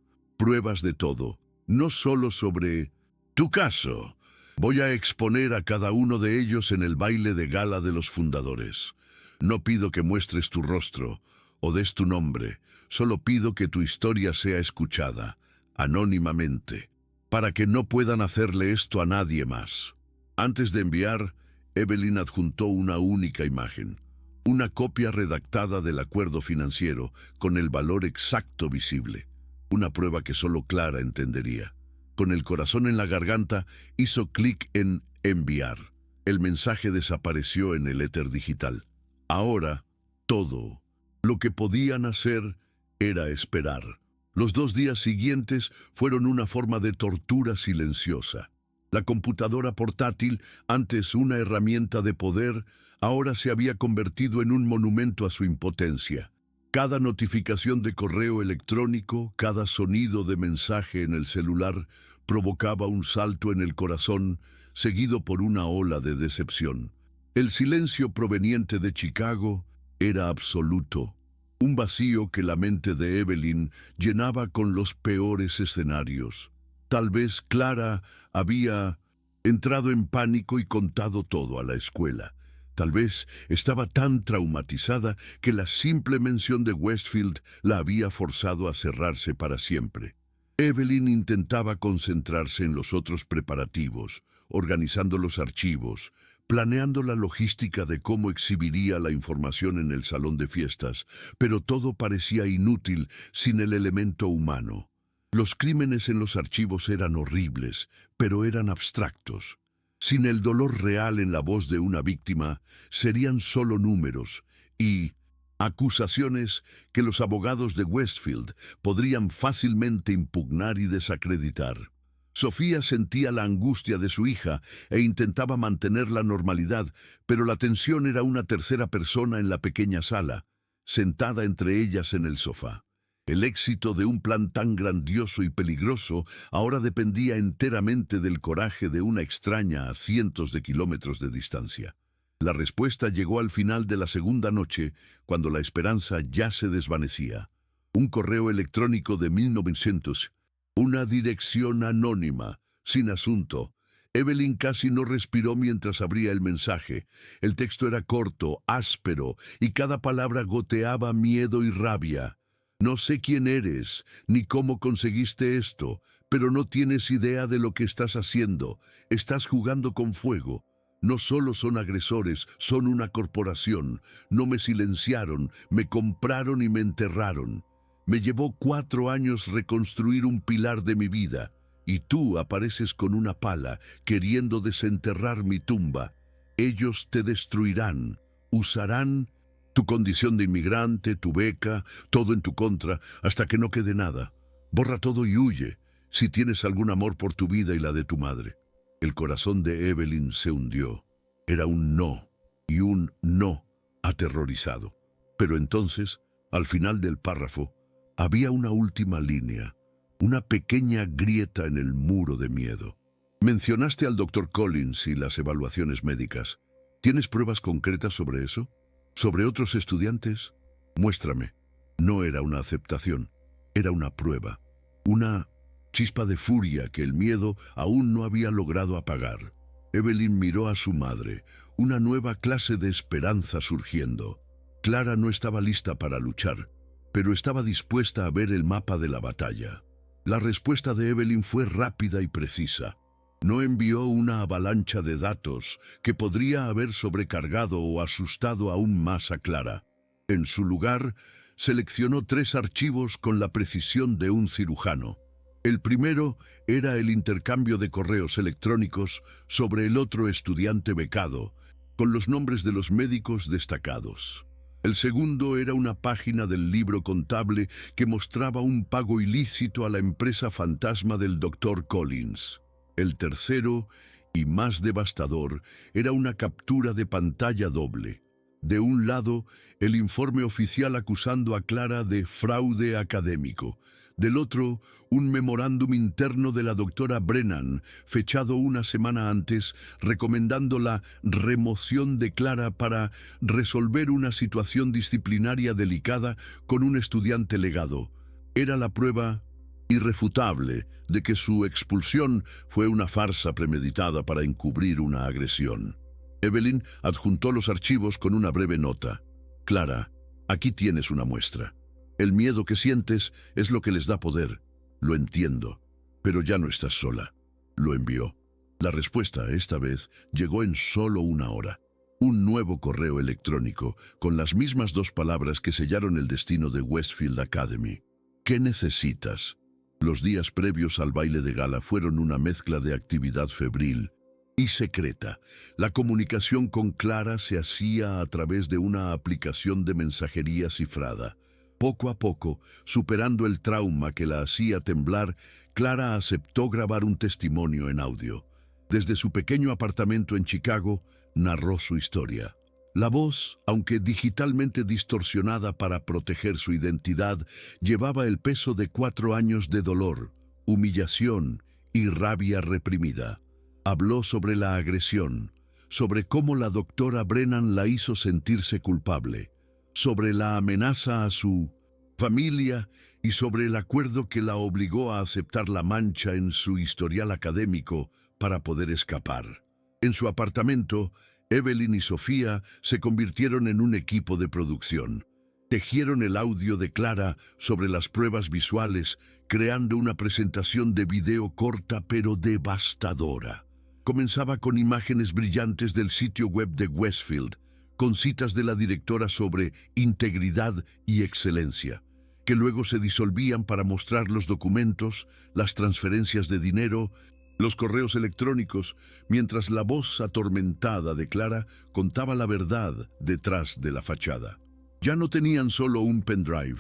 de todo, no solo sobre tu caso. Voy a exponer a cada uno de ellos en el baile de gala de los fundadores. No pido que muestres tu rostro o des tu nombre, solo pido que tu historia sea escuchada, anónimamente, para que no puedan hacerle esto a nadie más». Antes de enviar, Evelyn adjuntó una única imagen, una copia redactada del acuerdo financiero con el valor exacto visible, una prueba que solo Clara entendería. Con el corazón en la garganta, hizo clic en enviar. El mensaje desapareció en el éter digital. Ahora, todo lo que podían hacer era esperar. Los 2 días siguientes fueron una forma de tortura silenciosa. La computadora portátil, antes una herramienta de poder, ahora se había convertido en un monumento a su impotencia. Cada notificación de correo electrónico, cada sonido de mensaje en el celular provocaba un salto en el corazón, seguido por una ola de decepción. El silencio proveniente de Chicago era absoluto, un vacío que la mente de Evelyn llenaba con los peores escenarios. Tal vez Clara había entrado en pánico y contado todo a la escuela. Tal vez estaba tan traumatizada que la simple mención de Westfield la había forzado a cerrarse para siempre. Evelyn intentaba concentrarse en los otros preparativos, organizando los archivos, planeando la logística de cómo exhibiría la información en el salón de fiestas, pero todo parecía inútil sin el elemento humano. Los crímenes en los archivos eran horribles, pero eran abstractos. Sin el dolor real en la voz de una víctima, serían solo números y acusaciones que los abogados de Westfield podrían fácilmente impugnar y desacreditar. Sofía sentía la angustia de su hija e intentaba mantener la normalidad, pero la tensión era una tercera persona en la pequeña sala, sentada entre ellas en el sofá. El éxito de un plan tan grandioso y peligroso ahora dependía enteramente del coraje de una extraña a cientos de kilómetros de distancia. La respuesta llegó al final de la segunda noche, cuando la esperanza ya se desvanecía. Un correo electrónico de 1900, una dirección anónima, sin asunto. Evelyn casi no respiró mientras abría el mensaje. El texto era corto, áspero, y cada palabra goteaba miedo y rabia. No sé quién eres, ni cómo conseguiste esto, pero no tienes idea de lo que estás haciendo. Estás jugando con fuego. No solo son agresores, son una corporación. No me silenciaron, me compraron y me enterraron. Me llevó 4 años reconstruir un pilar de mi vida, y tú apareces con una pala, queriendo desenterrar mi tumba. Ellos te destruirán, usarán tu condición de inmigrante, tu beca, todo en tu contra, hasta que no quede nada. Borra todo y huye, si tienes algún amor por tu vida y la de tu madre. El corazón de Evelyn se hundió. Era un no, y un no aterrorizado. Pero entonces, al final del párrafo, había una última línea, una pequeña grieta en el muro de miedo. Mencionaste al Dr. Collins y las evaluaciones médicas. ¿Tienes pruebas concretas sobre eso? ¿Sobre otros estudiantes? Muéstrame. No era una aceptación, era una prueba, una chispa de furia que el miedo aún no había logrado apagar. Evelyn miró a su madre, una nueva clase de esperanza surgiendo. Clara no estaba lista para luchar, pero estaba dispuesta a ver el mapa de la batalla. La respuesta de Evelyn fue rápida y precisa. No envió una avalancha de datos que podría haber sobrecargado o asustado aún más a Clara. En su lugar, seleccionó 3 archivos con la precisión de un cirujano. El primero era el intercambio de correos electrónicos sobre el otro estudiante becado, con los nombres de los médicos destacados. El segundo era una página del libro contable que mostraba un pago ilícito a la empresa fantasma del Dr. Collins. El tercero, y más devastador, era una captura de pantalla doble. De un lado, el informe oficial acusando a Clara de fraude académico. Del otro, un memorándum interno de la doctora Brennan, fechado una semana antes, recomendando la remoción de Clara para resolver una situación disciplinaria delicada con un estudiante legado. Era la prueba irrefutable de que su expulsión fue una farsa premeditada para encubrir una agresión. Evelyn adjuntó los archivos con una breve nota. Clara, aquí tienes una muestra. El miedo que sientes es lo que les da poder. Lo entiendo, pero ya no estás sola. Lo envió. La respuesta, esta vez, llegó en solo 1 hora. Un nuevo correo electrónico con las mismas 2 palabras que sellaron el destino de Westfield Academy. ¿Qué necesitas? Los días previos al baile de gala fueron una mezcla de actividad febril y secreta. La comunicación con Clara se hacía a través de una aplicación de mensajería cifrada. Poco a poco, superando el trauma que la hacía temblar, Clara aceptó grabar un testimonio en audio. Desde su pequeño apartamento en Chicago, narró su historia. La voz, aunque digitalmente distorsionada para proteger su identidad, llevaba el peso de 4 años de dolor, humillación y rabia reprimida. Habló sobre la agresión, sobre cómo la doctora Brennan la hizo sentirse culpable, sobre la amenaza a su familia y sobre el acuerdo que la obligó a aceptar la mancha en su historial académico para poder escapar. En su apartamento, Evelyn y Sofía se convirtieron en un equipo de producción. Tejieron el audio de Clara sobre las pruebas visuales, creando una presentación de video corta pero devastadora. Comenzaba con imágenes brillantes del sitio web de Westfield, con citas de la directora sobre integridad y excelencia, que luego se disolvían para mostrar los documentos, las transferencias de dinero, los correos electrónicos, mientras la voz atormentada de Clara contaba la verdad detrás de la fachada. Ya no tenían solo un pendrive,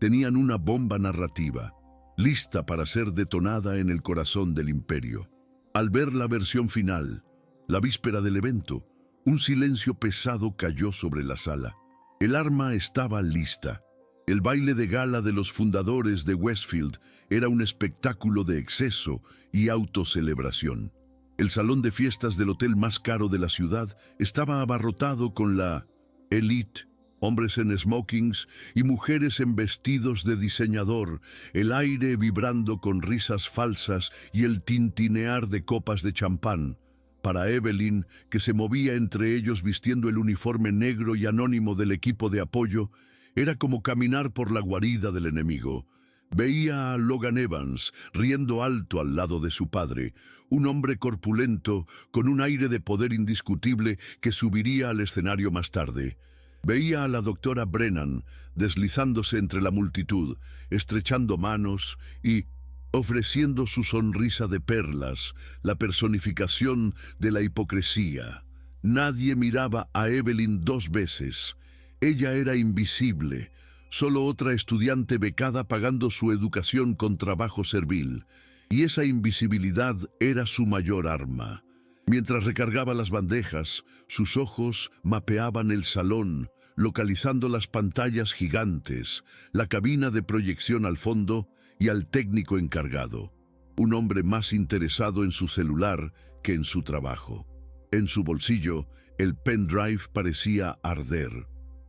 tenían una bomba narrativa. lista para ser detonada en el corazón del imperio. Al ver la versión final, la víspera del evento, un silencio pesado cayó sobre la sala. El arma estaba lista. El baile de gala de los fundadores de Westfield era un espectáculo de exceso y autocelebración. El salón de fiestas del hotel más caro de la ciudad estaba abarrotado con la élite, hombres en smokings y mujeres en vestidos de diseñador, el aire vibrando con risas falsas y el tintinear de copas de champán. Para Evelyn, que se movía entre ellos vistiendo el uniforme negro y anónimo del equipo de apoyo, era como caminar por la guarida del enemigo. Veía a Logan Evans riendo alto al lado de su padre, un hombre corpulento con un aire de poder indiscutible que subiría al escenario más tarde. Veía a la doctora Brennan deslizándose entre la multitud, estrechando manos y ofreciendo su sonrisa de perlas, la personificación de la hipocresía. Nadie miraba a Evelyn dos veces. Ella era invisible, solo otra estudiante becada pagando su educación con trabajo servil, y esa invisibilidad era su mayor arma. Mientras recargaba las bandejas, sus ojos mapeaban el salón, localizando las pantallas gigantes, la cabina de proyección al fondo y al técnico encargado, un hombre más interesado en su celular que en su trabajo. En su bolsillo, el pendrive parecía arder.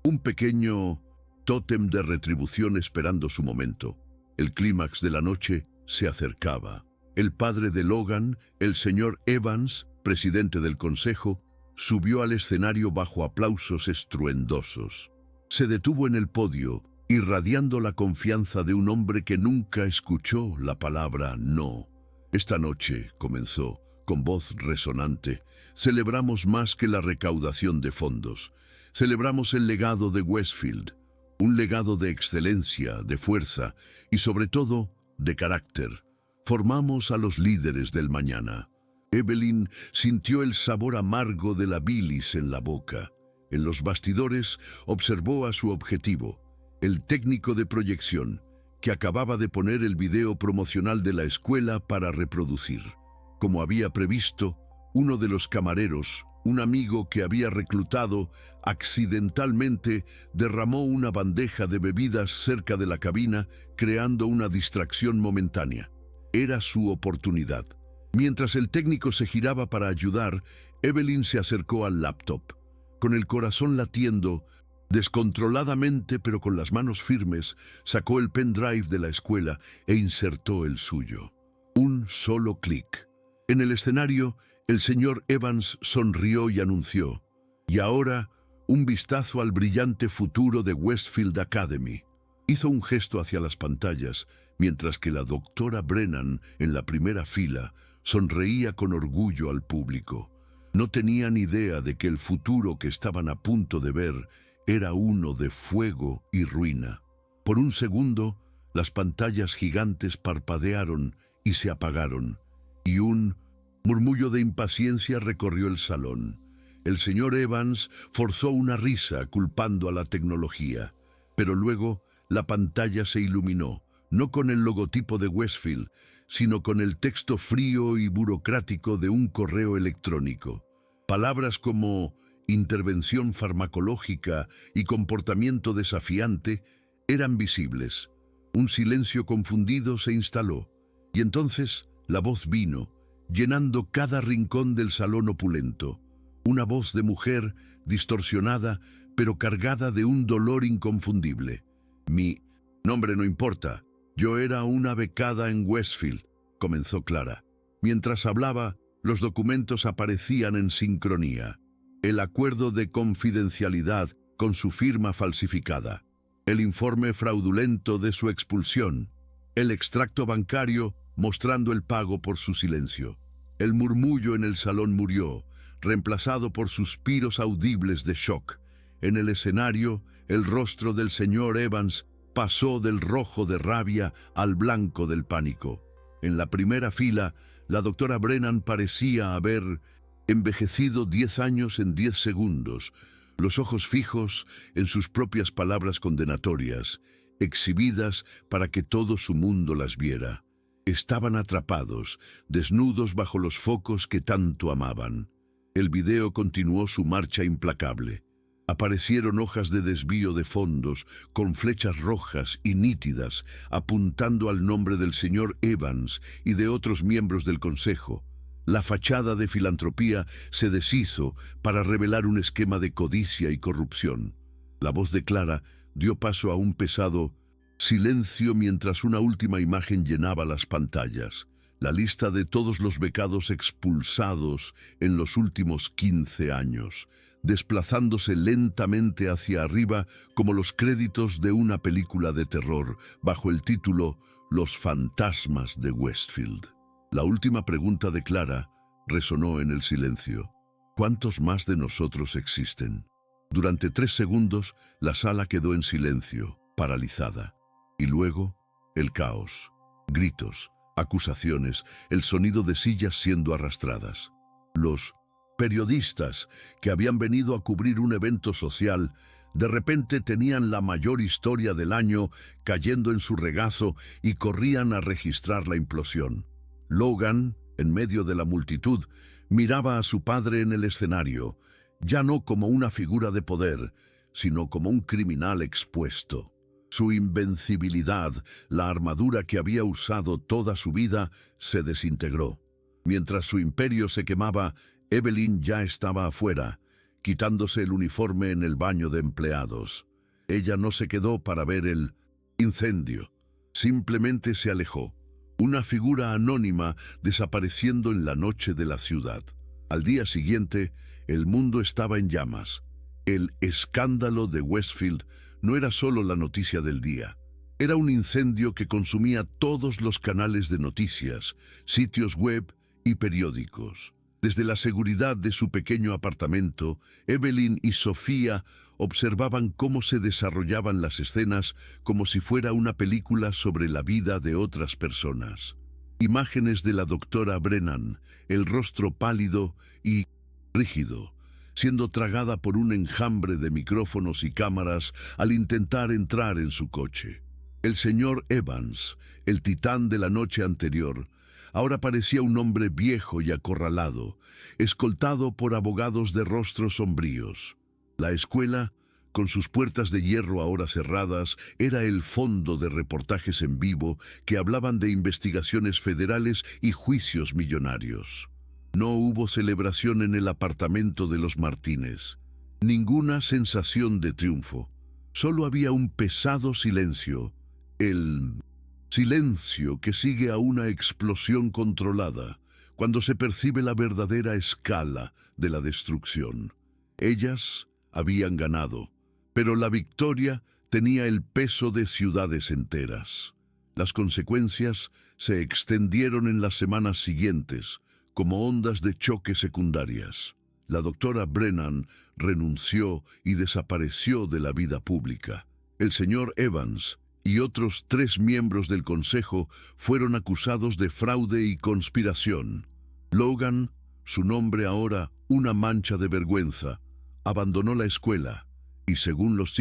Un pequeño tótem de retribución esperando su momento. El clímax de la noche se acercaba. El padre de Logan, el señor Evans, presidente del consejo, subió al escenario bajo aplausos estruendosos. Se detuvo en el podio, irradiando la confianza de un hombre que nunca escuchó la palabra no. Esta noche, comenzó, con voz resonante, celebramos más que la recaudación de fondos. Celebramos el legado de Westfield, un legado de excelencia, de fuerza y sobre todo de carácter. Formamos a los líderes del mañana. Evelyn sintió el sabor amargo de la bilis en la boca. En los bastidores observó a su objetivo, el técnico de proyección, que acababa de poner el video promocional de la escuela para reproducir. Como había previsto, uno de los camareros, un amigo que había reclutado, accidentalmente derramó una bandeja de bebidas cerca de la cabina, creando una distracción momentánea. Era su oportunidad. Mientras el técnico se giraba para ayudar, Evelyn se acercó al laptop. Con el corazón latiendo, descontroladamente pero con las manos firmes, sacó el pendrive de la escuela e insertó el suyo. Un solo clic. En el escenario, el señor Evans sonrió y anunció: "Y ahora, un vistazo al brillante futuro de Westfield Academy". Hizo un gesto hacia las pantallas, mientras que la doctora Brennan, en la primera fila, sonreía con orgullo al público. No tenían idea de que el futuro que estaban a punto de ver era uno de fuego y ruina. Por un segundo, las pantallas gigantes parpadearon y se apagaron, y un murmullo de impaciencia recorrió el salón. El señor Evans forzó una risa culpando a la tecnología, pero luego la pantalla se iluminó, no con el logotipo de Westfield, sino con el texto frío y burocrático de un correo electrónico. Palabras como intervención farmacológica y comportamiento desafiante eran visibles. Un silencio confundido se instaló, y entonces la voz vino, llenando cada rincón del salón opulento. Una voz de mujer distorsionada, pero cargada de un dolor inconfundible. Mi nombre no importa. Yo era una becada en Westfield, comenzó Clara. Mientras hablaba, los documentos aparecían en sincronía. El acuerdo de confidencialidad con su firma falsificada, el informe fraudulento de su expulsión, el extracto bancario mostrando el pago por su silencio. El murmullo en el salón murió, reemplazado por suspiros audibles de shock. En el escenario, el rostro del señor Evans pasó del rojo de rabia al blanco del pánico. En la primera fila, la doctora Brennan parecía haber envejecido 10 años en 10 segundos, los ojos fijos en sus propias palabras condenatorias. exhibidas para que todo su mundo las viera. Estaban atrapados, desnudos bajo los focos que tanto amaban. El video continuó su marcha implacable. Aparecieron hojas de desvío de fondos, con flechas rojas y nítidas, apuntando al nombre del señor Evans y de otros miembros del consejo. La fachada de filantropía se deshizo para revelar un esquema de codicia y corrupción. La voz de Clara dio paso a un pesado silencio mientras una última imagen llenaba las pantallas. La lista de todos los becados expulsados en los últimos 15 años, desplazándose lentamente hacia arriba como los créditos de una película de terror, bajo el título Los fantasmas de Westfield. La última pregunta de Clara resonó en el silencio. ¿Cuántos más de nosotros existen? Durante 3 segundos, la sala quedó en silencio, paralizada. Y luego, el caos. Gritos, acusaciones, el sonido de sillas siendo arrastradas. Los periodistas que habían venido a cubrir un evento social, de repente tenían la mayor historia del año cayendo en su regazo y corrían a registrar la implosión. Logan, en medio de la multitud, miraba a su padre en el escenario, ya no como una figura de poder, sino como un criminal expuesto. Su invencibilidad, la armadura que había usado toda su vida, se desintegró. Mientras su imperio se quemaba, Evelyn ya estaba afuera, quitándose el uniforme en el baño de empleados. Ella no se quedó para ver el incendio. Simplemente se alejó. Una figura anónima desapareciendo en la noche de la ciudad. Al día siguiente, el mundo estaba en llamas. El escándalo de Westfield no era solo la noticia del día. Era un incendio que consumía todos los canales de noticias, sitios web y periódicos. Desde la seguridad de su pequeño apartamento, Evelyn y Sofía observaban cómo se desarrollaban las escenas como si fuera una película sobre la vida de otras personas. Imágenes de la doctora Brennan, el rostro pálido y rígido, siendo tragada por un enjambre de micrófonos y cámaras al intentar entrar en su coche. El señor Evans, el titán de la noche anterior, ahora parecía un hombre viejo y acorralado, escoltado por abogados de rostros sombríos. La escuela, con sus puertas de hierro ahora cerradas, era el fondo de reportajes en vivo que hablaban de investigaciones federales y juicios millonarios. No hubo celebración en el apartamento de los Martínez. Ninguna sensación de triunfo. Solo había un pesado silencio. El silencio que sigue a una explosión controlada, cuando se percibe la verdadera escala de la destrucción. Ellas habían ganado, pero la victoria tenía el peso de ciudades enteras. Las consecuencias se extendieron en las semanas siguientes, como ondas de choque secundarias. La doctora Brennan renunció y desapareció de la vida pública. El señor Evans y otros 3 miembros del consejo fueron acusados de fraude y conspiración. Logan, su nombre ahora una mancha de vergüenza, abandonó la escuela y, según los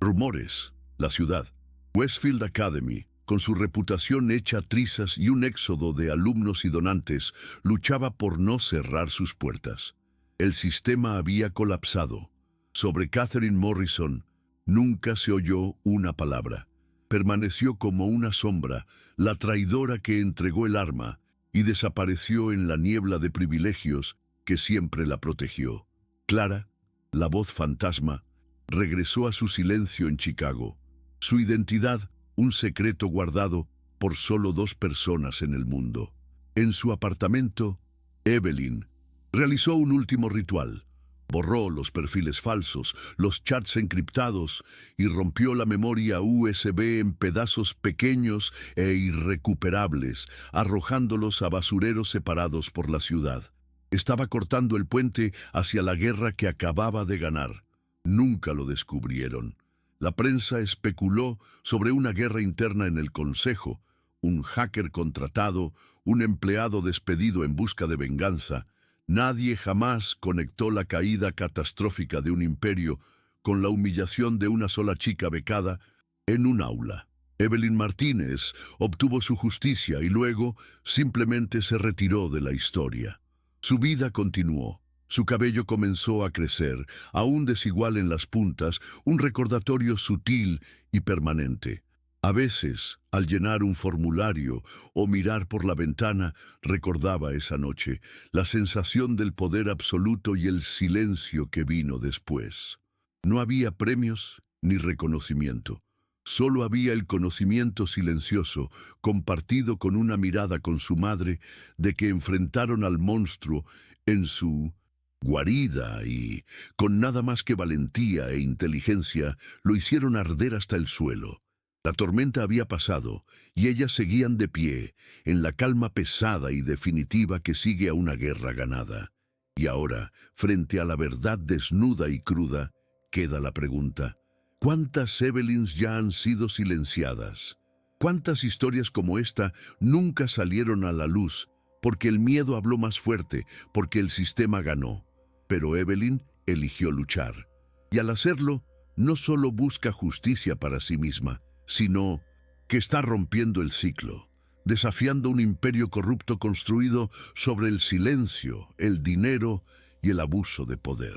rumores, la ciudad. Westfield Academy, con su reputación hecha trizas y un éxodo de alumnos y donantes, luchaba por no cerrar sus puertas. El sistema había colapsado. Sobre Catherine Morrison nunca se oyó una palabra. Permaneció como una sombra, la traidora que entregó el arma y desapareció en la niebla de privilegios que siempre la protegió. Clara, la voz fantasma, regresó a su silencio en Chicago. Su identidad, un secreto guardado por solo 2 personas en el mundo. En su apartamento, Evelyn realizó un último ritual. Borró los perfiles falsos, los chats encriptados y rompió la memoria USB en pedazos pequeños e irrecuperables, arrojándolos a basureros separados por la ciudad. Estaba cortando el puente hacia la guerra que acababa de ganar. Nunca lo descubrieron. La prensa especuló sobre una guerra interna en el consejo, un hacker contratado, un empleado despedido en busca de venganza. Nadie jamás conectó la caída catastrófica de un imperio con la humillación de una sola chica becada En un aula, Evelyn Martínez obtuvo su justicia y luego simplemente se retiró de la historia. Su vida continuó. Su cabello comenzó a crecer, aún desigual en las puntas, un recordatorio sutil y permanente. A veces, al llenar un formulario o mirar por la ventana, recordaba esa noche, la sensación del poder absoluto y el silencio que vino después. No había premios ni reconocimiento. Solo había el conocimiento silencioso, compartido con una mirada con su madre, de que enfrentaron al monstruo en su guarida y, con nada más que valentía e inteligencia, lo hicieron arder hasta el suelo. La tormenta había pasado y ellas seguían de pie, en la calma pesada y definitiva que sigue a una guerra ganada. Y ahora, frente a la verdad desnuda y cruda, queda la pregunta: ¿cuántas Evelyns ya han sido silenciadas? ¿Cuántas historias como esta nunca salieron a la luz porque el miedo habló más fuerte, porque el sistema ganó? Pero Evelyn eligió luchar. Y al hacerlo, no solo busca justicia para sí misma, sino que está rompiendo el ciclo, desafiando un imperio corrupto construido sobre el silencio, el dinero y el abuso de poder.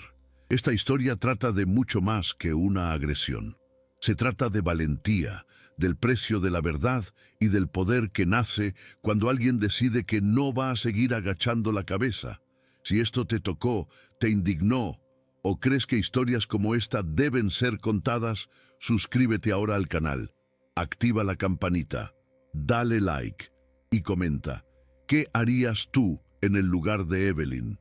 Esta historia trata de mucho más que una agresión. Se trata de valentía, del precio de la verdad y del poder que nace cuando alguien decide que no va a seguir agachando la cabeza. Si esto te tocó, te indignó, o crees que historias como esta deben ser contadas, suscríbete ahora al canal, activa la campanita, dale like y comenta: ¿qué harías tú en el lugar de Evelyn?